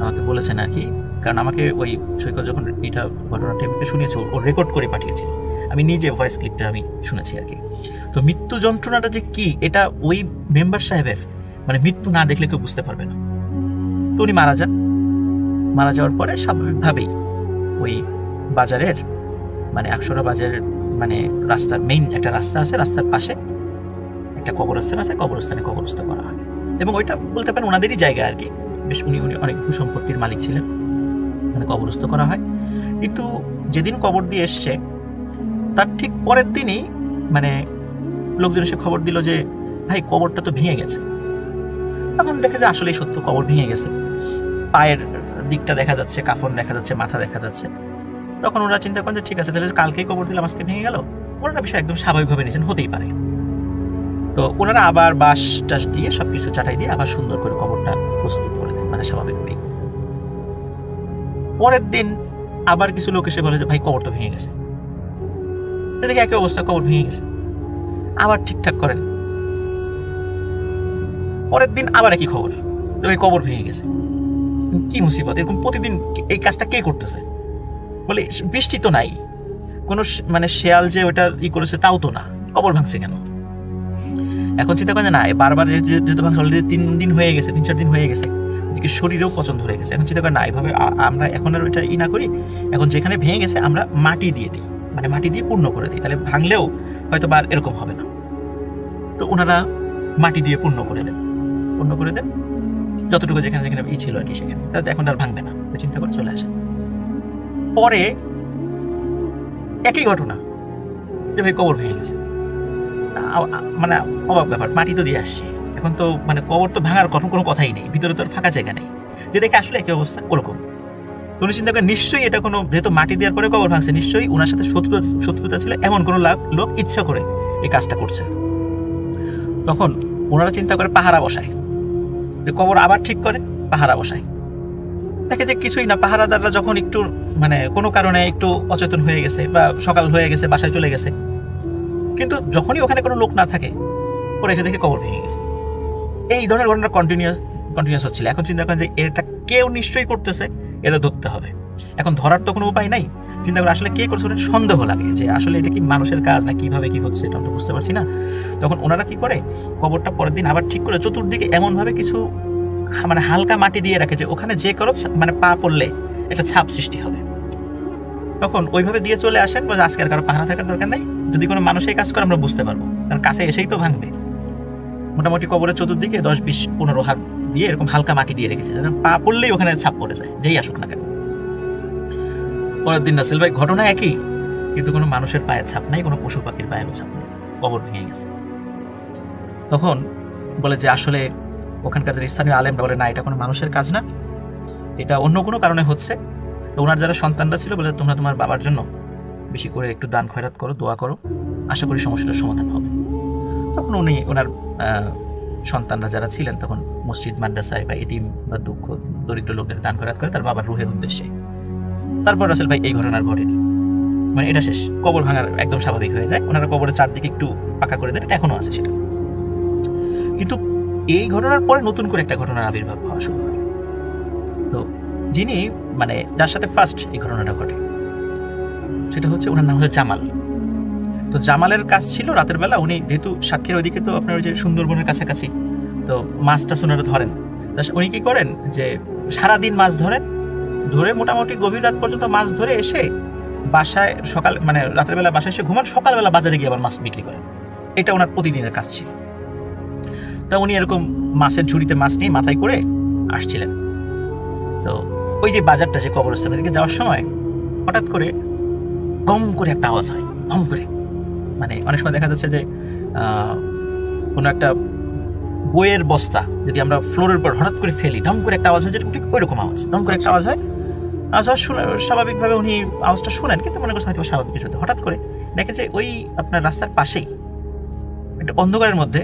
আমাকে বলেছেন আর কি, কারণ আমাকে ওই সৈকত যখন এটা ঘটনাটা আমাকে শুনিয়েছে, ও রেকর্ড করে পাঠিয়েছে, আমি নিজে ভয়েস ক্লিপটা আমি শুনেছি আর কি। তো মৃত্যু যন্ত্রণাটা যে কি, এটা ওই মেম্বার সাহেবের মানে মৃত্যু না দেখলে কেউ বুঝতে পারবে না। তো উনি মারা যান, মারা যাওয়ার পরে স্বাভাবিকভাবেই ওই বাজারের মানে আকশরা বাজারের মানে রাস্তার মেইন একটা রাস্তা আছে, রাস্তার পাশে একটা কবরস্থান আছে, কবরস্থানে কবরস্থ করা হয়। এবং ওইটা বলতে পারেন ওনাদেরই জায়গা আর কি, বেশ উনি অনেক ভূসম্পত্তির মালিক ছিলেন, মানে কবরস্থ করা হয়। কিন্তু যেদিন কবর দিয়ে এসছে তার ঠিক পরের দিনই মানে লোকজন এসে খবর দিল যে ভাই কবরটা তো ভেঙে গেছে। তখন দেখে যে আসলেই সত্য, কবর ভেঙে গেছে, পায়ের দিকটা দেখা যাচ্ছে, কাফন দেখা যাচ্ছে, মাথা দেখা যাচ্ছে। তখন ওরা চিন্তা করেন যে ঠিক আছে, তাহলে কালকেই কবর দিলাম, আজকে ভেঙে গেল, ওনারা বিষয় একদম স্বাভাবিকভাবে নিয়েছেন, হতেই পারে। তো ওনারা আবার বাঁশ টাস দিয়ে সবকিছু চাটাই দিয়ে আবার সুন্দর করে কবরটা প্রস্তুত করে দেন, মানে স্বাভাবিকভাবেই। পরের দিন আবার কিছু লোক এসে বলে যে ভাই কবর তো ভেঙে গেছে। দেখি একই অবস্থা, কবর ভেঙে গেছে, আবার ঠিকঠাক করেন। পরের দিন আবার একই খবর, ভাই কবর ভেঙে গেছে। কি মুসিবত, এরকম প্রতিদিন এই কাজটা কে করতেছে? বলে বৃষ্টি তো নাই, কোনো মানে শেয়াল যে ওটা করেছে তাও তো না, কবর ভাঙছে কেন? এখন চিন্তা করেন না, বারবার যেহেতু ভাঙছে, অলরেডি 3 দিন হয়ে গেছে, 3-4 দিন হয়ে গেছে, এদিকে শরীরেও পছন্দ হয়ে গেছে। এখন চিন্তা করেন না, এইভাবে আমরা এখন আর ওইটা না করি, এখন যেখানে ভেঙে গেছে আমরা মাটি দিয়ে দিই, মানে মাটি দিয়ে পূর্ণ করে দিই, তাহলে ভাঙলেও হয়তো বার এরকম হবে না। তো ওনারা মাটি দিয়ে পূর্ণ করে দেন যতটুকু যেখানে যেখানে ছিল আর কি, সেখানে তাহলে এখন আর ভাঙবে না, চিন্তা করে চলে আসে। পরে একই ঘটনা যে ভাই কবর ভেঙে গেছে, মানে অবাক ব্যাপার, মাটি তো দিয়ে আসছে, এখন তো মানে কবর তো ভাঙার কোনো কথাই নেই, ভিতরে তো আর ফাঁকা জায়গা নেই, যে দেখে আসলে একই অবস্থা ওরকম। উনি চিন্তা করেন নিশ্চয়ই এটা কোনো, যেহেতু মাটি দেওয়ার পরে কবর ভাঙছে, নিশ্চয়ই ওনার সাথে শত্রুতা ছিল, এমন কোনো লোক ইচ্ছা করে এই কাজটা করছে। তখন ওনারা চিন্তা করে পাহারা বসায়, কবর আবার ঠিক করে পাহারা বসায়। দেখে যে কিছুই না, পাহারাদাররা যখন একটু মানে কোনো কারণে একটু অচেতন হয়ে গেছে বা সকাল হয়ে গেছে, বাসায় চলে গেছে, কিন্তু যখনই ওখানে কোনো লোক না থাকে পরে এসে দেখে কবর ভেঙে গেছে। এই ধরনের ঘটনা কন্টিনিউয়াস হচ্ছিল। এখন চিন্তা করেন যে এটা কেউ নিশ্চয়ই করতেছে, এটা ধরতে হবে। এখন ধরার তো কোনো উপায় নাই, চিন্তা করে আসলে কে করছে, ওটা সন্দেহ লাগে যে আসলে এটা কি মানুষের কাজ না কিভাবে কি হচ্ছে, এটা আমরা বুঝতে পারছি না। তখন ওনারা কি করে, কবরটা পরের দিন আবার ঠিক করে চতুর্দিকে এমনভাবে কিছু মানে হালকা মাটি দিয়ে রাখে যে ওখানে যে কারো মানে পা পড়লে একটা ছাপ সৃষ্টি হবে। তখন ওইভাবে দিয়ে চলে আসেন, বলে আজকে আর কারো পাহারা থাকার দরকার নেই, যদি কোনো মানুষ এই কাজ করে আমরা বুঝতে পারবো, কারণ কাছে এসেই তো ভাঙবে। মোটামুটি কবরের চতুর্দিকে 10-20-15 হাত দিয়ে এরকম হালকা মাটি দিয়ে রেখেছে, পা পড়লেই ওখানে ছাপ পড়ে যায়, যেই আসুক না কেন। পরের দিন রাসেল ভাই ঘটনা একই, কিন্তু কোনো মানুষের পায়ের ছাপ নাই, কোনো পশু পাখির পায়ের ছাপ নেই, কবর ভেঙে গেছে। তখন বলে যে আসলে ওখানকার স্থানীয় আলেমরা বলে না, এটা কোনো মানুষের কাজ না, এটা অন্য কোনো কারণে হচ্ছে। তো ওনার যারা সন্তানরা ছিল বলে তোমরা তোমার বাবার জন্য বেশি করে একটু দান খয়রাত করো, দোয়া করো, আশা করি সমস্যাটার সমাধান হবে। তখন উনি ওনার সন্তানরা যারা ছিলেন তখন মসজিদ মাদ্রাসায় বা এতিম বা দুঃখ দরিদ্র লোকদের দান খয়রাত করে তার বাবার রুহের উদ্দেশ্যে। তারপর রাসেল ভাই এই ঘটনার ঘটেনি, মানে এটা শেষ, কবর ভাঙার একদম স্বাভাবিক হয়ে যায়। ওনারা কবরের চারদিকে একটু পাকা করে দেন, এটা এখনো আছে সেটা। কিন্তু এই ঘটনার পরে নতুন করে একটা ঘটনার আবির্ভাব হওয়া শুরু হয়। তো যিনি মানে যার সাথে ফার্স্ট এই ঘটনাটা ঘটে সেটা হচ্ছে, ওনার নাম হচ্ছে জামাল। তো জামালের কাজ ছিল রাতের বেলা, উনি যেহেতু সাক্ষীর ওইদিকে তো আপনার ওই যে সুন্দরবনের কাছাকাছি, তো মাছটা ওনারা ধরেন। উনি কি করেন যে সারাদিন মাছ ধরে মোটামুটি গভীর রাত পর্যন্ত মাছ ধরে এসে বাসায় সকাল মানে রাতের বেলা বাসায় এসে ঘুমান, সকালবেলা বাজারে গিয়ে আবার মাছ বিক্রি করেন। এটা ওনার প্রতিদিনের কাজ ছিল। তা উনি এরকম মাছের ঝুড়িতে মাছ নিয়ে মাথায় করে আসছিলেন। তো ওই যে বাজারটা যে কবরস্থানের দিকে যাওয়ার সময় হঠাৎ করে গম করে একটা আওয়াজ হয়, গম করে, মানে অনেক সময় দেখা যাচ্ছে যে কোনো একটা বইয়ের বস্তা যদি আমরা ফ্লোরের উপর হঠাৎ করে ফেলি, ধম করে একটা আওয়াজ হয়, যেটা ঠিক ওই রকম আওয়াজ, ধম করে একটা আওয়াজ হয়। আওয়াজ শুনে স্বাভাবিকভাবে উনি আওয়াজটা শুনেন, কিন্তু মনে করছে হয়তো স্বাভাবিক কিছু। হঠাৎ করে দেখে যে ওই আপনার রাস্তার পাশেই একটা অন্ধকারের মধ্যে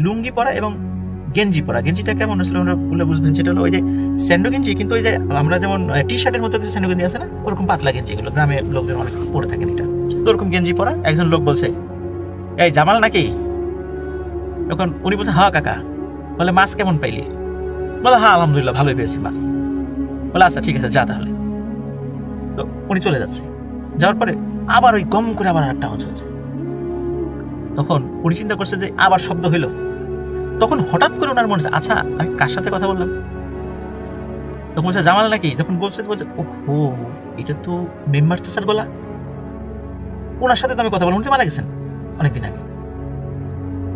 লুঙ্গি পরা এবং গেঞ্জি পরা, গেঞ্জিটা কেমন আসলে আমরা বলে বুঝবেন, সেটা হলো ওই যে স্যান্ডো গেঞ্জি, কিন্তু ওই যে আমরা যেমন টি শার্টের মতো কিছু স্যান্ডো গেঞ্জি আছে না, ওরকম পাতলা গেঞ্জিগুলো গ্রামে লোকজন অনেক পরে থাকেন। এটা ওরকম গেঞ্জি পরা একজন লোক বলছে, এই জামাল নাকি? তখন উনি বলছে, হ্যাঁ কাকা। বলে মাছ কেমন পাইলি? বলে হ্যাঁ আলহামদুলিল্লাহ ভালোই পেয়েছি মাছ। বলে আচ্ছা ঠিক আছে যা তাহলে। তো উনি চলে যাচ্ছে, যাওয়ার পরে আবার ওই গম করে আবার একটা আওয়াজ হয়েছে। তখন উনি চিন্তা করছে যে আবার শব্দ হইল। তখন হঠাৎ করে ওনার মনে হচ্ছে, আচ্ছা আমি কার সাথে কথা বললাম? তখন বলছে জামাল নাকি? যখন বলছে ও এটা তো মেম্বার চাচার গলা। ওনার সাথে তো আমি কথা বললাম, উনি তো মারা গেছেন অনেকদিন আগে।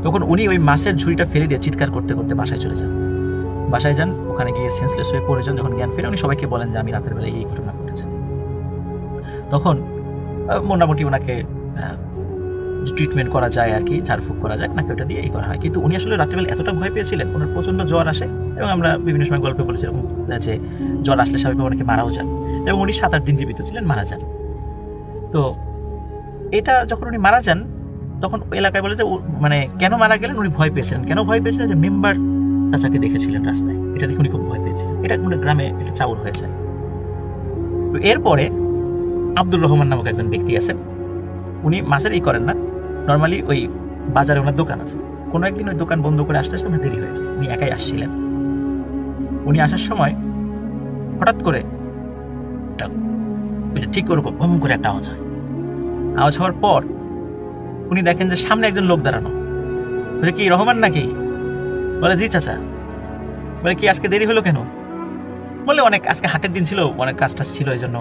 তখন উনি ওই মাছের ঝুড়িটা ফেলে দিয়ে চিৎকার করতে করতে বাসায় চলে যান। বাসায় যান, ওখানে গিয়ে সেন্সলেস হয়ে পড়ে যান। যখন জ্ঞান ফিরে উনি সবাইকে বলেন যে আমি রাতের বেলায় এই ঘটনা ঘটেছে। তখন মোটামুটি ওনাকে ট্রিটমেন্ট করা যায় আর কি, ঝাড়ফুঁক করা যায়, নাকি ওটা দিয়ে এই করা হয়। কিন্তু উনি আসলে রাত্রিবেলা এতটা ভয় পেয়েছিলেন, ওনার প্রচণ্ড জ্বর আসে, এবং আমরা বিভিন্ন সময় গল্পে বলেছি এরকম যে জ্বর আসলে স্বাভাবিক অনেকে মারাও যান, এবং উনি 7-8 দিন জীবিত ছিলেন, মারা যান। তো এটা যখন উনি মারা যান তখন এলাকায় বলে যে মানে কেন মারা গেলেন, উনি ভয় পেয়েছিলেন। কেন ভয় পেয়েছিলেন? যে মেম্বার চাচাকে দেখেছিলেন রাস্তায়, এটা দেখে উনি খুব ভয় পেয়েছিলেন। এটা মানে গ্রামে এটা চাউর হয়ে যায়। তো এরপরে আব্দুর রহমান নামক একজন ব্যক্তি আছেন, উনি মাছের করেন না, নর্মালি ওই বাজারে ওনার দোকান আছে। কোনো একদিন ওই দোকান বন্ধ করে আসতে আসতে দেরি হয়েছে, উনি একাই আসছিলেন। উনি আসার সময় হঠাৎ করে ঠিক ওরকম ভম করে একটা আওয়াজ হয়। আওয়াজ হওয়ার পর উনি দেখেন যে সামনে একজন লোক দাঁড়ানো। বলে কি রহমান নাকি? বলে জি চাচা। বলে কি আজকে দেরি হলো কেন? বলে অনেক আজকে হাটের দিন ছিল, অনেক কাজ টাজ ছিল, এই জন্য।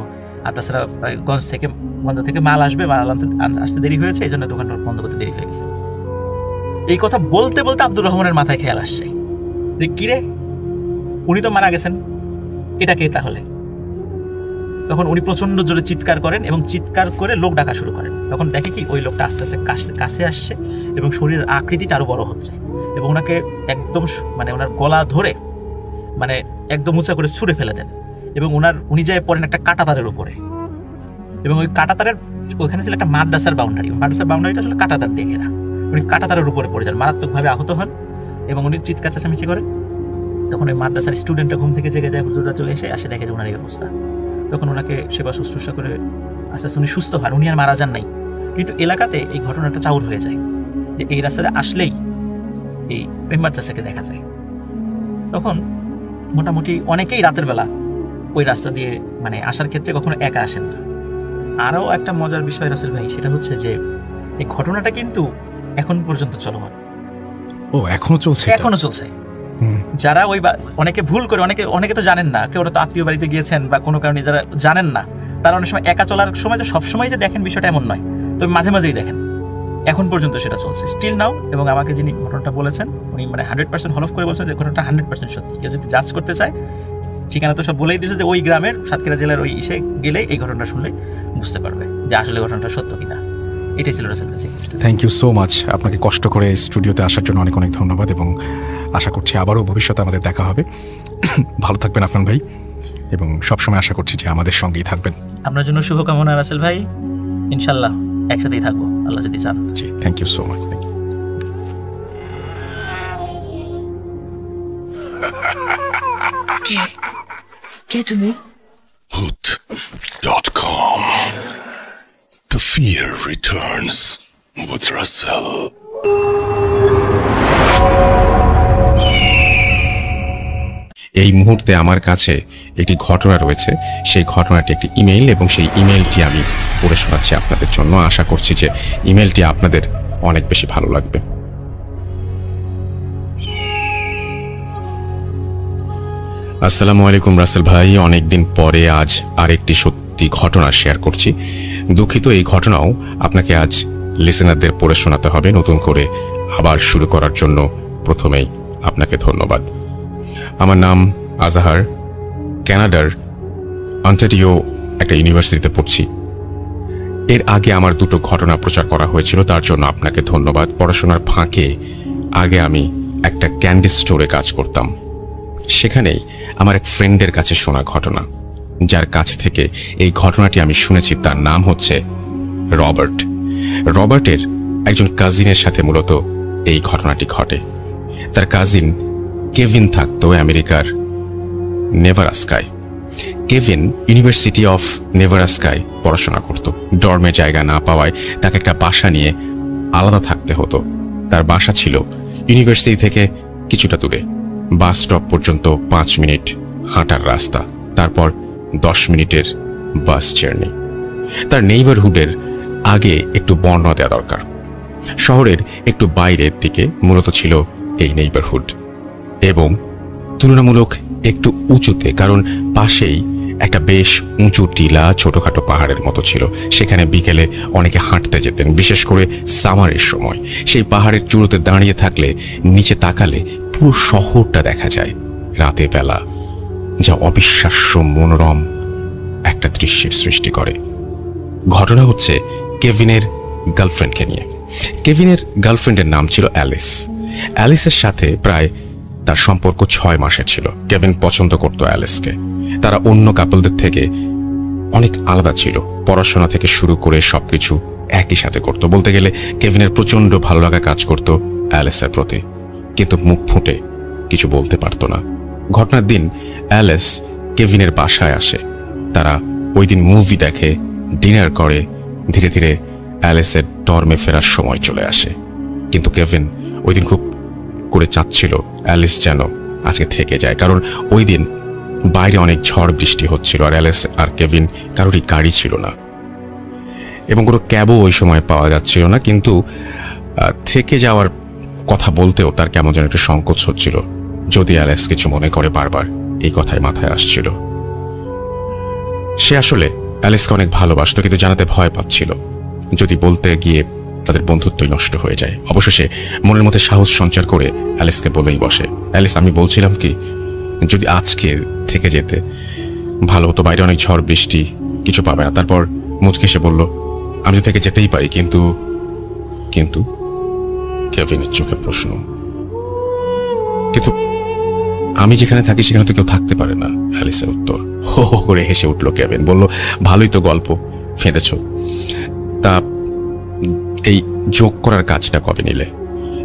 আর তাছাড়া গঞ্জ থেকে মাল আসবে, মাল আসতে দেরি হয়েছে, এই জন্য দোকানটা বন্ধ করতে দেরি হয়ে গেছে। এই কথা বলতে বলতে আব্দুর রহমানের মাথায় খেয়াল আসছে যে কিরে, উনি তো মারা গেছেন, এটা কে তাহলে? তখন উনি প্রচন্ড জোরে চিৎকার করেন এবং চিৎকার করে লোক ডাকা শুরু করেন। তখন দেখে কি ওই লোকটা আস্তে আস্তে কাছে আসছে এবং শরীরের আকৃতিটা আরো বড় হচ্ছে, এবং ওনাকে একদম মানে ওনার গলা ধরে মানে একদম উঁচা করে ছুঁড়ে ফেলে দেন, এবং উনি যায় পড়েন একটা কাঁটাতারের উপরে, এবং ওই কাঁটাতারের ওইখানে ছিল একটা মাদ্রাসার বাউন্ডারি, মাদ্রাসার বাউন্ডারিটা আসলে কাঁটাতার দিয়ে ঘেরা। উনি কাঁটাতারের উপরে পড়ে যান, মারাত্মকভাবে আহত হন, এবং উনি চিৎকার চেঁচামেচি করেন। তখন ওই মাদ্রাসার স্টুডেন্টটা ঘুম থেকে জেগে যায়, হুজুররা চলে আসে দেখে যে ওনার এই অবস্থা। তখন ওনাকে সেবা শুশ্রূষা করে আস্তে আস্তে উনি সুস্থ হন, উনি আর মারা যান নাই। কিন্তু এলাকাতে এই ঘটনাটা চাউর হয়ে যায় যে এই রাস্তাতে আসলেই এই মেম্বার চাচাকে দেখা যায়। তখন মোটামুটি অনেকেই রাতের বেলা ওই রাস্তা দিয়ে মানে আসার ক্ষেত্রে কখনো একা আসেন না। আরও একটা মজার বিষয় রাসেল ভাই, সেটা হচ্ছে যে এই ঘটনাটা কিন্তু এখন পর্যন্ত চলমান। ও এখনো চলছে? এখনো চলছে। যারা ওই অনেকে ভুল করে, অনেকে তো জানেন না, কেউ তো আত্মীয় বাড়িতে গিয়েছেন বা কোনো কারণে যারা জানেন না, তারা অনেক সময় একা চলার সময় যে সবসময় যে দেখেন বিষয়টা এমন নয়, তবে মাঝে মাঝেই দেখেন। এখন পর্যন্ত সেটা চলছে স্টিল নাও। এবং আমাকে যিনি ঘটনাটা বলেছেন উনি মানে 100% হলফ করে বলছেন যে ঘটনাটা 100% সত্যি। কেউ যদি জাজ করতে চায়, ঠিকানা তো সব বলেই দিয়েছে যে ওই গ্রামের সাতক্ষীরা জেলার ওই ইসে গেলে এই ঘটনাটা শুনলে বুঝতে পারবে যে আসলে ঘটনাটা সত্য কিনা। এটাই ছিল রাসেল ভাই। Thank you so much. আপনাকে কষ্ট করে স্টুডিওতে আসার জন্য অনেক অনেক ধন্যবাদ, এবং আশা করছি আবারও ভবিষ্যতে আমাদের দেখা হবে। ভালো থাকবেন আফনান ভাই, এবং সবসময় আশা করছি যে আমাদের সঙ্গেই থাকবেন। আপনার জন্য শুভকামনা রাসেল ভাই, ইনশাল্লাহ একসাথেই থাকবো আল্লাহ যদি চান। জি, thank you so much. Thank you. কে তুমি? Hoot.com. The fear returns with Russell. এই মুহূর্তে আমার কাছে একটি ঘটনা রয়েছে। সেই ঘটনাটি একটি ইমেইল, এবং সেই ইমেইলটি আমি পড়ে শোনাচ্ছি আপনাদের জন্য। আশা করছি যে ইমেইলটি আপনাদের অনেক বেশি ভালো লাগবে। আসসালামু আলাইকুম রাসেল ভাই, অনেকদিন পরে আজ আরেকটি সত্যি ঘটনা শেয়ার করছি। দুঃখিত, এই ঘটনাও আপনাকে আজ লিসেনারদের পড়ে শোনাতে হবে। নতুন করে আবার শুরু করার জন্য প্রথমেই আপনাকে ধন্যবাদ। আমার নাম আজাহার, কানাডার অন্টারিও একটা ইউনিভার্সিটিতে পড়ছি। এর আগে আমার দুটো ঘটনা প্রচার করা হয়েছিল, তার জন্য আপনাকে ধন্যবাদ। পড়াশোনার ফাঁকে আগে আমি একটা ক্যান্ডি স্টোরে কাজ করতাম। সেখানেই আমার এক ফ্রেন্ডের কাছে শোনা ঘটনা, যার কাছ থেকে এই ঘটনাটি আমি শুনেছি। তার নাম হচ্ছে রবার্ট। রবার্টের একজন কাজিনের সাথে মূলত এই ঘটনাটি ঘটে। তার কাজিন কেভিন থাকতো আমেরিকার নেভারাস্কায়। কেভিন ইউনিভার্সিটি অফ নেভারাস্কায় পড়াশোনা করত। ডর্মে জায়গা না পাওয়ায় তাকে একটা বাসা নিয়ে আলাদা থাকতে হতো। তার বাসা ছিল ইউনিভার্সিটি থেকে কিছুটা দূরে, বাস স্টপ পর্যন্ত 5 মিনিট হাঁটার রাস্তা, তারপর 10 মিনিটের বাস জার্নি। তার নেইবারহুডের আগে একটু বর্ণনা দেওয়া দরকার। শহরের একটু বাইরের দিকে মূলত ছিল এই নেইবারহুড, এবং তুলনামূলক একটু উঁচুতে, কারণ পাশেই একটা বেশ উঁচু টিলা ছোটখাটো পাহাড়ের মতো ছিল। সেখানে বিকেলে অনেকে হাঁটতে যেতেন, বিশেষ করে সামারের সময়। সেই পাহাড়ের চূড়োতে দাঁড়িয়ে থাকলে নিচে তাকালে পুরো শহরটা দেখা যায় রাতের বেলা, যা অবিশ্বাস্য মনোরম একটা দৃশ্যের সৃষ্টি করে। ঘটনা হচ্ছে কেভিনের গার্লফ্রেন্ডকে নিয়ে। কেভিনের গার্লফ্রেন্ডের নাম ছিল অ্যালিস। অ্যালিসের সাথে প্রায় তার সম্পর্ক 6 মাসের ছিল। কেভিন পছন্দ করত অ্যালিসকে। তারা অন্য কাপলদের থেকে অনেক আলাদা ছিল। পড়াশোনা থেকে শুরু করে সবকিছু একই সাথে করত। বলতে গেলে কেভিনের প্রচণ্ড ভালো লাগা কাজ করত অ্যালিসের প্রতি, কিন্তু মুখ ফুটে কিছু বলতে পারত না। ঘটনার দিন অ্যালিস কেভিনের বাসায় আসে। তারা ওই দিন মুভি দেখে, ডিনার করে। ধীরে ধীরে অ্যালিসের ডর্মে ফেরার সময় চলে আসে, কিন্তু কেভিন ওই দিন খুব করে চাচ্ছিল অ্যালিস যেন আজকে থেকে যায়, কারণ ওই দিন বাইরে অনেক ঝড় বৃষ্টি হচ্ছিল আর অ্যালিস আর কেভিন কারোরই গাড়ি ছিল না এবং কোনো ক্যাবও ওই সময় পাওয়া যাচ্ছিল না। কিন্তু থেকে যাওয়ার কথা বলতেও তার কেমন যেন একটু সংকোচ হচ্ছিল, যদি অ্যালিস কিছু মনে করে। বারবার এই কথাই মাথায় আসছিল। সে আসলে অ্যালিসকে অনেক ভালোবাসত, কিন্তু জানাতে ভয় পাচ্ছিল যদি বলতে গিয়ে তাদের বন্ধুত্বই নষ্ট হয়ে যায়। অবশেষে মনের মধ্যে সাহস সঞ্চার করে অ্যালিসকে বলেই বসে, অ্যালিস, আমি বলছিলাম কি, যদি আজকে থেকে যেতে ভালো হতো। বাইরে অনেক ঝড় বৃষ্টি, কিছু পাবে না। তারপর মুচকে সে বলল, আমি তো থেকে যেতেই পারি, কিন্তু কিন্তু কেভিনের চোখে প্রশ্ন, কিন্তু আমি যেখানে থাকি সেখানে তো কেউ থাকতে পারে না। অ্যালিসের উত্তর। হো হো করে হেসে উঠল কেভিন। বলল, ভালোই তো গল্প ফেঁদেছ। তা এই যোগ করার কাজটা কবে নিলে?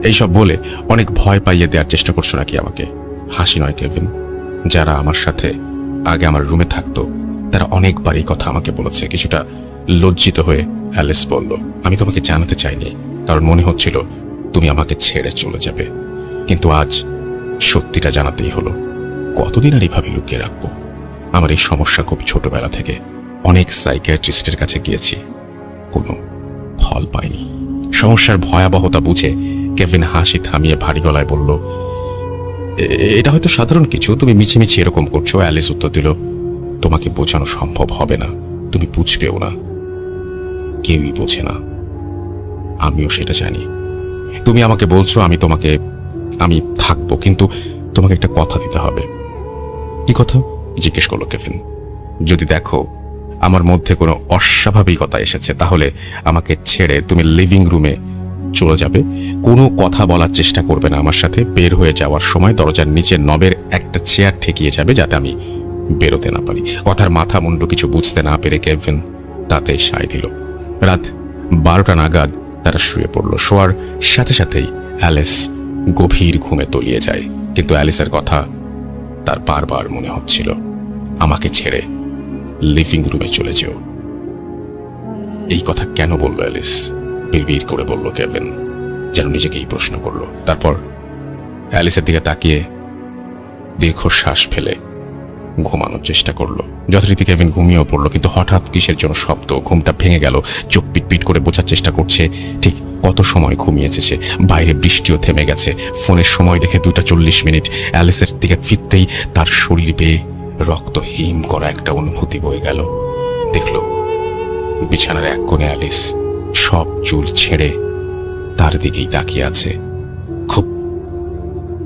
এইসব বলে অনেক ভয় পাইয়ে দেওয়ার চেষ্টা করছো নাকি আমাকে? হাসি নয় কেভিন, যারা আমার সাথে আগে আমার রুমে থাকতো তারা অনেকবার এই কথা আমাকে বলেছে। কিছুটা লজ্জিত হয়ে অ্যালিস বলল, আমি তোমাকে জানাতে চাইনি, কারণ মনে হচ্ছিল তুমি আমাকে ছেড়ে চলে যাবে, কিন্তু আজ সত্যিটা জানাতেই হলো। কতদিন আর এইভাবে লুকিয়ে রাখবো? আমার এই সমস্যা খুব ছোটবেলা থেকে। অনেক সাইকিয়াট্রিস্টের কাছে গিয়েছি, কোনো ফল পাইনি। সমস্যার ভয়াবহতা বুঝে কেভিন হাসি থামিয়ে ভারী গলায় বলল, এটা হয়তো সাধারণ কিছু, তুমি মিছিমিছি এরকম করছো। অ্যালিস উত্তর দিল, তোমাকে বোঝানো সম্ভব হবে না, তুমি বুঝবেও না, কেউই বোঝে না। আমিও সেটা জানি। তুমি আমাকে বলছো আমি থাকবো, কিন্তু তোমাকে একটা কথা দিতে হবে। কি কথা? জিজ্ঞেস করলো কেভিন। যদি দেখো আমার মধ্যে কোনো অস্বাভাবিকতা এসেছে, তাহলে আমাকে ছেড়ে তুমি লিভিং রুমে চলে যাবে। কোনো কথা বলার চেষ্টা করবে না আমার সাথে। বের হয়ে যাওয়ার সময় দরজার নিচে নবের একটা চেয়ার ঠেকিয়ে যাবে, যাতে আমি বেরোতে না পারি। কথার মাথা মুন্ডু কিছু বুঝতে না পেরে কেভিন তাতে সায় দিল। রাত 12টা নাগাদ তারা শুয়ে পড়ল। শোয়ার সাথে সাথেই অ্যালিস গভীর ঘুমে তলিয়ে যায়, কিন্তু অ্যালিসের কথা তার বারবার মনে হচ্ছিল, আমাকে ছেড়ে লিভিং রুমে চলে যেও। এই কথা কেন বলল অ্যালিস? বিড়বিড় করে বলল কেভিন, যেন নিজেকেই প্রশ্ন করলো। তারপর অ্যালিসের দিকে তাকিয়ে দীর্ঘশ্বাস ফেলে ঘুমানোর চেষ্টা করলো। যথারীতি কেভিন ঘুমিয়েও পড়লো, কিন্তু হঠাৎ কিসের জন্য শব্দ। ঘুমটা ভেঙে গেল। চোখ পিটপিট করে বোঝার চেষ্টা করছে ঠিক কত সময় ঘুমিয়েছে সে। বাইরে বৃষ্টিও থেমে গেছে। ফোনের সময় দেখে 2:40। অ্যালিসের দিকে ফিরতেই তার শরীর বেয়ে রক্ত হিম করা একটা অনুভূতি বয়ে গেল। দেখল বিছানার এক কোণে অ্যালিস সব চুল ছেড়ে তার দিকেই তাকিয়ে আছে। খুব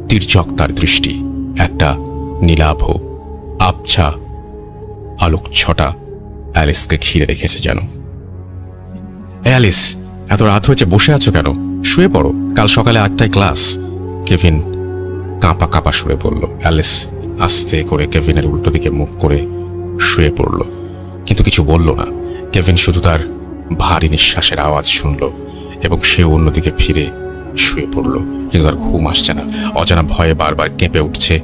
তির্যক তার দৃষ্টি। একটা নীলাভ আবছা আলোক ছটা অ্যালিসকে ঘিরে রেখেছে যেন। অ্যালিস, এত রাত হয়েছে, বসে আছো কেন? শুয়ে পড়ো, কাল সকালে 8টায় ক্লাস। কেভিন কাঁপা কাঁপা সুরে বলল। অ্যালিস আস্তে করে কেভিনের উল্টো দিকে মুখ করে শুয়ে পড়ল, কিন্তু কিছু বলল না। কেভিন শুধু তার ভারী নিঃশ্বাসের আওয়াজ শুনল এবং সে অন্যদিকে ফিরে শুয়ে পড়ল, কিন্তু তার ঘুম আসছে না। অজানা ভয়ে বারবার কেঁপে উঠছে।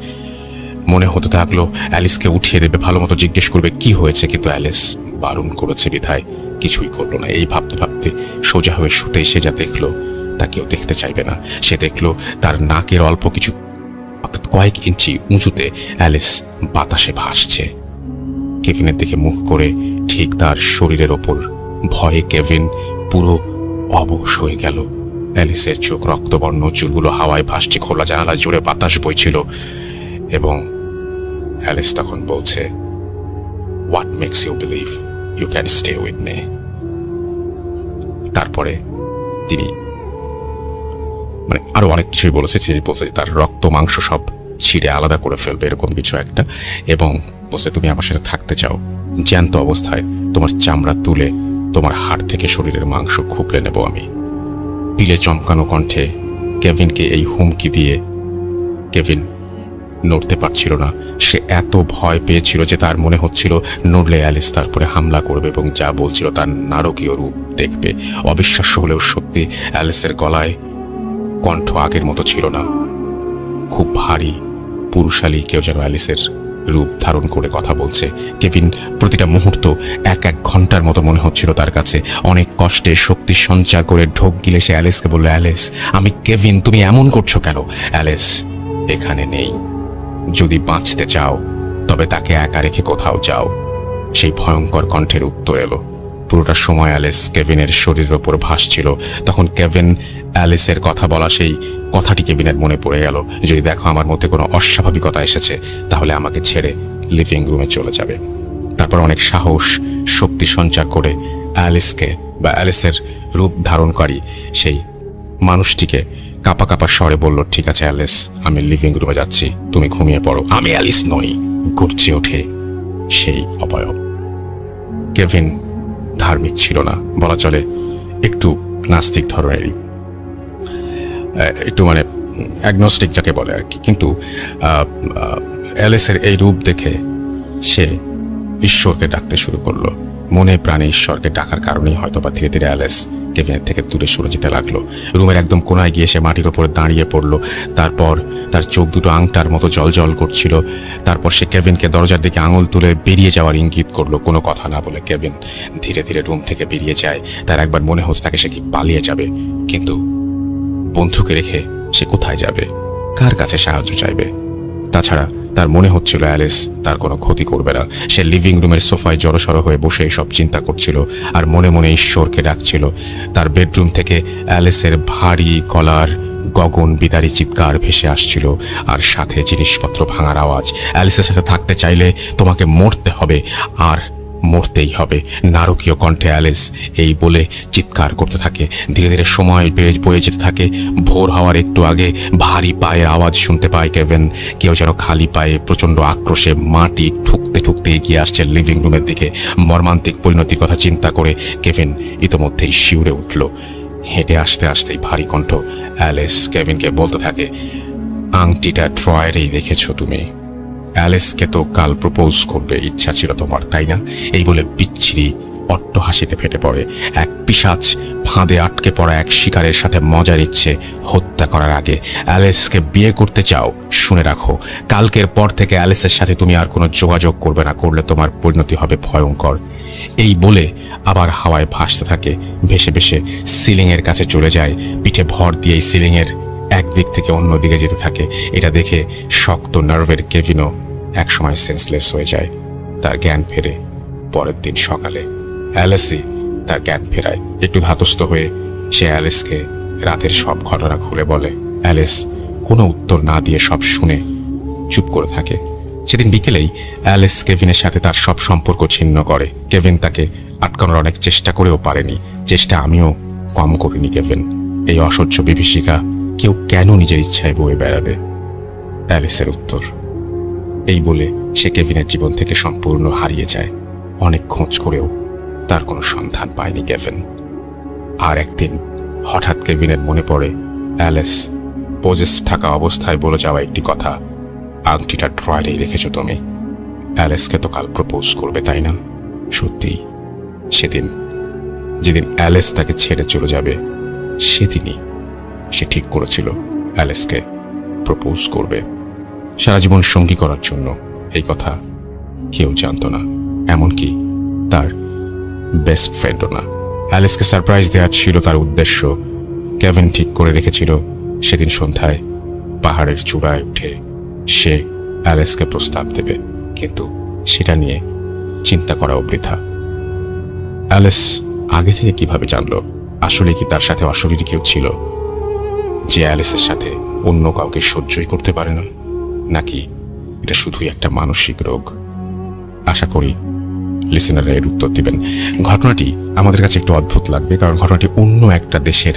মনে হতে থাকলো অ্যালিসকে উঠিয়ে দেবে, ভালো মতো জিজ্ঞেস করবে কি হয়েছে, কিন্তু অ্যালিস বারণ করেছে বিধায় কিছুই করলো না। এই ভাবতে ভাবতে সোজা হয়ে শুতে সে যা দেখলো তা কেউ দেখতে চাইবে না। সে দেখলো তার নাকের অল্প কিছু, অর্থাৎ কয়েক ইঞ্চি উঁচুতে অ্যালিস বাতাসে ভাসছে। কেভিনের দিকে মুখ করে ঠিক তার শরীরের ওপর। ভয়ে কেভিন পুরো অবশ হয়ে গেল। অ্যালিসের চোখ রক্তবর্ণ, চুলগুলো হাওয়ায় ভাসছে, খোলা জানালা জুড়ে বাতাস বইছিল এবং অ্যালিস তখন বলছে, what makes you believe you can stay with me. তারপরে তিনি আরো অনেক কিছুই বলেছে, বলছে তার রক্ত মাংস সব ছিঁড়ে আলাদা করে ফেলবে এরকম কিছু একটা, এবং বলছে তুমি আমার সাথে থাকতে চাও, জ্যান্ত অবস্থায় তোমার চামড়া তুলে তোমার হাড় থেকে শরীরের মাংস খুবলে নেব আমি। পিলে চমকানো কণ্ঠে কেভিনকে এই হুমকি দিয়ে কেভিন নড়তে পারছিল না। সে এত ভয় পেয়েছিল যে তার মনে হচ্ছিল নড়লে অ্যালিস তারপরে হামলা করবে এবং যা বলছিল তার নারকীয় রূপ দেখবে। অবিশ্বাস্য হলেও সত্যি অ্যালিসের গলায় কণ্ঠ আগের মতো ছিল না, খুব ভারী পুরুষালী কেউ যেন অ্যালিসের রূপ ধারণ করে কথা বলছে। কেভিন প্রতিটা মুহূর্ত এক ঘন্টার মতো মনে হচ্ছিল তার কাছে। অনেক কষ্টে শক্তি সঞ্চার করে ঢোক গিলে সে অ্যালিসকে বলল, অ্যালিস আমি কেভিন, তুমি এমন করছো কেন? অ্যালিস এখানে নেই, যদি বাঁচতে চাও তবে তাকে একা রেখে কোথাও যাও। সেই ভয়ঙ্কর কণ্ঠের উত্তর এলো। পুরোটা সময় অ্যালিস কেভিনের শরীরের ওপর ভাসছিল। তখন কেভিন অ্যালিসের কথা বলা সেই কথাটি কেভিনের মনে পড়ে গেল, যদি দেখো আমার মধ্যে কোনো অস্বাভাবিকতা এসেছে তাহলে আমাকে ছেড়ে লিভিং রুমে চলে যাবে। তারপর অনেক সাহস শক্তি সঞ্চার করে অ্যালিসকে বা অ্যালিসের রূপ ধারণকারী সেই মানুষটিকে কাঁপা কাঁপা স্বরে বলল, ঠিক আছে অ্যালিস, আমি লিভিং রুমে যাচ্ছি, তুমি ঘুমিয়ে পড়ো। আমি অ্যালিস নই, গর্জে ওঠে সেই অবয়ব। কেভিন ধার্মিক ছিল না, বলা চলে একটু নাস্তিক ধরনেরই, একটু অ্যাগনস্টিক যাকে বলে আর কি। কিন্তু অ্যালিসের এই রূপ দেখে সে ঈশ্বরকে ডাকতে শুরু করলো। মনে প্রাণে ঈশ্বরকে ডাকার কারণেই হয়তো বা ধীরে ধীরে অ্যালিস কেভিনের থেকে দূরে সরে যেতে লাগলো। রুমের একদম কোনায় গিয়ে সে মাটির ওপরে দাঁড়িয়ে পড়লো। তারপর তার চোখ দুটো আংটার মতো জল করছিল। তারপর সে কেভিনকে দরজার দিকে আঙুল তুলে বেরিয়ে যাওয়ার ইঙ্গিত করলো। কোনো কথা না বলে কেভিন ধীরে ধীরে রুম থেকে বেরিয়ে যায়। তার একবার মনে হচ্ছে তাকে সে কি পালিয়ে যাবে, কিন্তু বন্ধুকে রেখে সে কোথায় যাবে, কার কাছে সাহায্য চাইবে? তাছাড়া তার মনে হচ্ছিল অ্যালিস তার কোনো ক্ষতি করবে না। সে লিভিং রুমের সোফায় জড়সড় হয়ে বসে সব চিন্তা করছিল আর মনে মনে ঈশ্বরকে ডাকছিল। তার বেডরুম থেকে অ্যালিসের ভারী গলার গগন বিদারী চিৎকার ভেসে আসছিল, আর সাথে জিনিসপত্র ভাঙার আওয়াজ। অ্যালিসের সাথে থাকতে চাইলে তোমাকে মরতে হবে, আর মরতেই হবে। নারকীয় কণ্ঠে অ্যালিস এই বলে চিৎকার করতে থাকে। ধীরে ধীরে সময় বয়ে যেতে থাকে। ভোর হওয়ার একটু আগে ভারী পায়ের আওয়াজ শুনতে পায় কেভিন। কেউ যেন খালি পায়ে প্রচণ্ড আক্রোশে মাটি ঠুকতে ঠুকতে এগিয়ে আসছে লিভিং রুমের দিকে। মর্মান্তিক পরিণতির কথা চিন্তা করে কেভিন ইতোমধ্যেই শিউরে উঠল। হেঁটে আসতে আসতেই ভারী কণ্ঠ অ্যালিস কেভিনকে বলতে থাকে, আংটিটা ড্রয়ারেই রেখেছ তুমি। অ্যালিসকে তো কাল প্রপোজ করবে ইচ্ছা ছিল তোমার, তাই না? এই বলে বিচ্ছিরি অট্টহাসিতে ফেটে পড়ে। এক পিশাচ ফাঁদে আটকে পড়া এক শিকারের সাথে মজা নিচ্ছে হত্যা করার আগে। অ্যালিসকে বিয়ে করতে চাও? শুনে রাখো, কালকের পর থেকে অ্যালিসের সাথে তুমি আর কোনো যোগাযোগ করবে না, করলে তোমার পরিণতি হবে ভয়ঙ্কর। এই বলে আবার হাওয়ায় ভাসতে থাকে। ভেসে ভেসে সিলিংয়ের কাছে চলে যায়। পিঠে ভর দিয়ে সিলিংয়ের একদিক থেকে অন্য দিকে যেতে থাকে। এটা দেখে শক্ত নার্ভের কেভিনও একসময় সেন্সলেস হয়ে যায়। তার জ্ঞান ফেরে পরের দিন সকালে। অ্যালিসই তার জ্ঞান ফেরায়। একটু ধাতস্থ হয়ে সে অ্যালিসকে রাতের সব ঘটনা খুলে বলে। অ্যালিস কোনো উত্তর না দিয়ে সব শুনে চুপ করে থাকে। সেদিন বিকেলেই অ্যালিস কেভিনের সাথে তার সব সম্পর্ক ছিন্ন করে। কেভিন তাকে আটকানোর অনেক চেষ্টা করেও পারেনি। চেষ্টা আমিও কম করিনি। কেভিন এই অসহ্য বিভীষিকা কেউ কেন নিজের ইচ্ছায় বয়ে বেড়াবে? অ্যালিসের উত্তর এই বলে সে কেভিনের জীবন থেকে সম্পূর্ণ হারিয়ে যায়। অনেক খোঁজ করেও তার কোনো সন্ধান পায়নি কেভিন। আর একদিন হঠাৎ কেভিনের মনে পড়ে অ্যালিস পজেস থাকা অবস্থায় বলে যাওয়া একটি কথা, আংটিটা ড্রয়ারেই রেখেছ তুমি। অ্যালিসকে তো কাল প্রপোজ করবে, তাই না? সত্যি যেদিন অ্যালিস তাকে ছেড়ে চলে যাবে সেদিনই সে ঠিক করেছিল অ্যালিসকে প্রপোজ করবে, সারা জীবন সঙ্গী করার জন্য। এই কথা কেউ জানত না, এমনকি তার বেস্ট ফ্রেন্ডও না। অ্যালিসকে সারপ্রাইজ দেওয়া ছিল তার উদ্দেশ্য। কেভিন ঠিক করে রেখেছিল সেদিন সন্ধ্যায় পাহাড়ের চূড়ায় উঠে সে অ্যালিসকে প্রস্তাব দেবে, কিন্তু সেটা নিয়ে চিন্তা করাও বৃথা। অ্যালিস আগে থেকে কিভাবে জানলো? আসলে কি তার সাথে অশরীরী কেউ ছিল যে অ্যালিসের সাথে অন্য কাউকে সহ্যই করতে পারে না? নাকি এটা শুধুই একটা মানসিক রোগ? আশা করি লিসেনাররা এর উত্তর দিবেন। ঘটনাটি আমাদের কাছে একটু অদ্ভুত লাগবে, কারণ ঘটনাটি অন্য একটা দেশের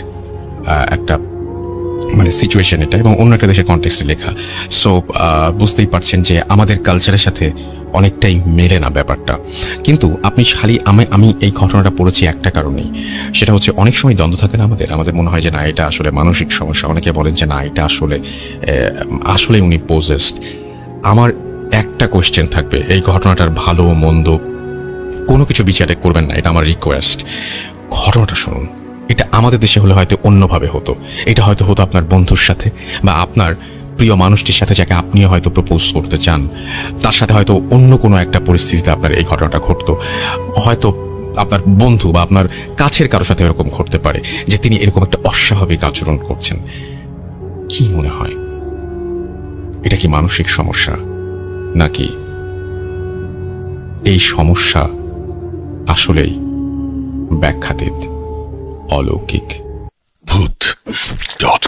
একটা মানে সিচুয়েশন এটা, এবং অন্য একটা দেশের কনটেক্সটে লেখা। সো বুঝতেই পারছেন যে আমাদের কালচারের সাথে অনেকটাই মেলে না ব্যাপারটা। কিন্তু আপনি খালি আমি এই ঘটনাটা পড়েছি একটা কারণেই, সেটা হচ্ছে অনেক সময় দ্বন্দ্ব থাকে না আমাদের মনে হয় যে না এটা আসলে মানসিক সমস্যা, অনেকে বলেন যে না এটা আসলে উনি পোজেসড। আমার একটা কোয়েশ্চেন থাকবে, এই ঘটনাটার ভালো মন্দ কোনো কিছু বিচারে করবেন না, এটা আমার রিকোয়েস্ট। ঘটনাটা শুনুন, এটা আমাদের দেশে হলে হয়তো অন্যভাবে হতো। এটা হয়তো হতো আপনার বন্ধুর সাথে বা আপনার প্রিয় মানুষটির সাথে, যাকে আপনিও হয়তো প্রপোজ করতে চান, তার সাথে হয়তো অন্য কোনো একটা পরিস্থিতিতে আপনার এই ঘটনাটা ঘটতো। হয়তো আপনার বন্ধু বা আপনার কাছের কারোর সাথে এরকম ঘটতে পারে যে তিনি এরকম একটা অস্বাভাবিক আচরণ করছেন। কি মনে হয়, এটা কি মানসিক সমস্যা, নাকি এই সমস্যা আসলেই ব্যাখ্যাতীত, অলৌকিক? Bhoot.com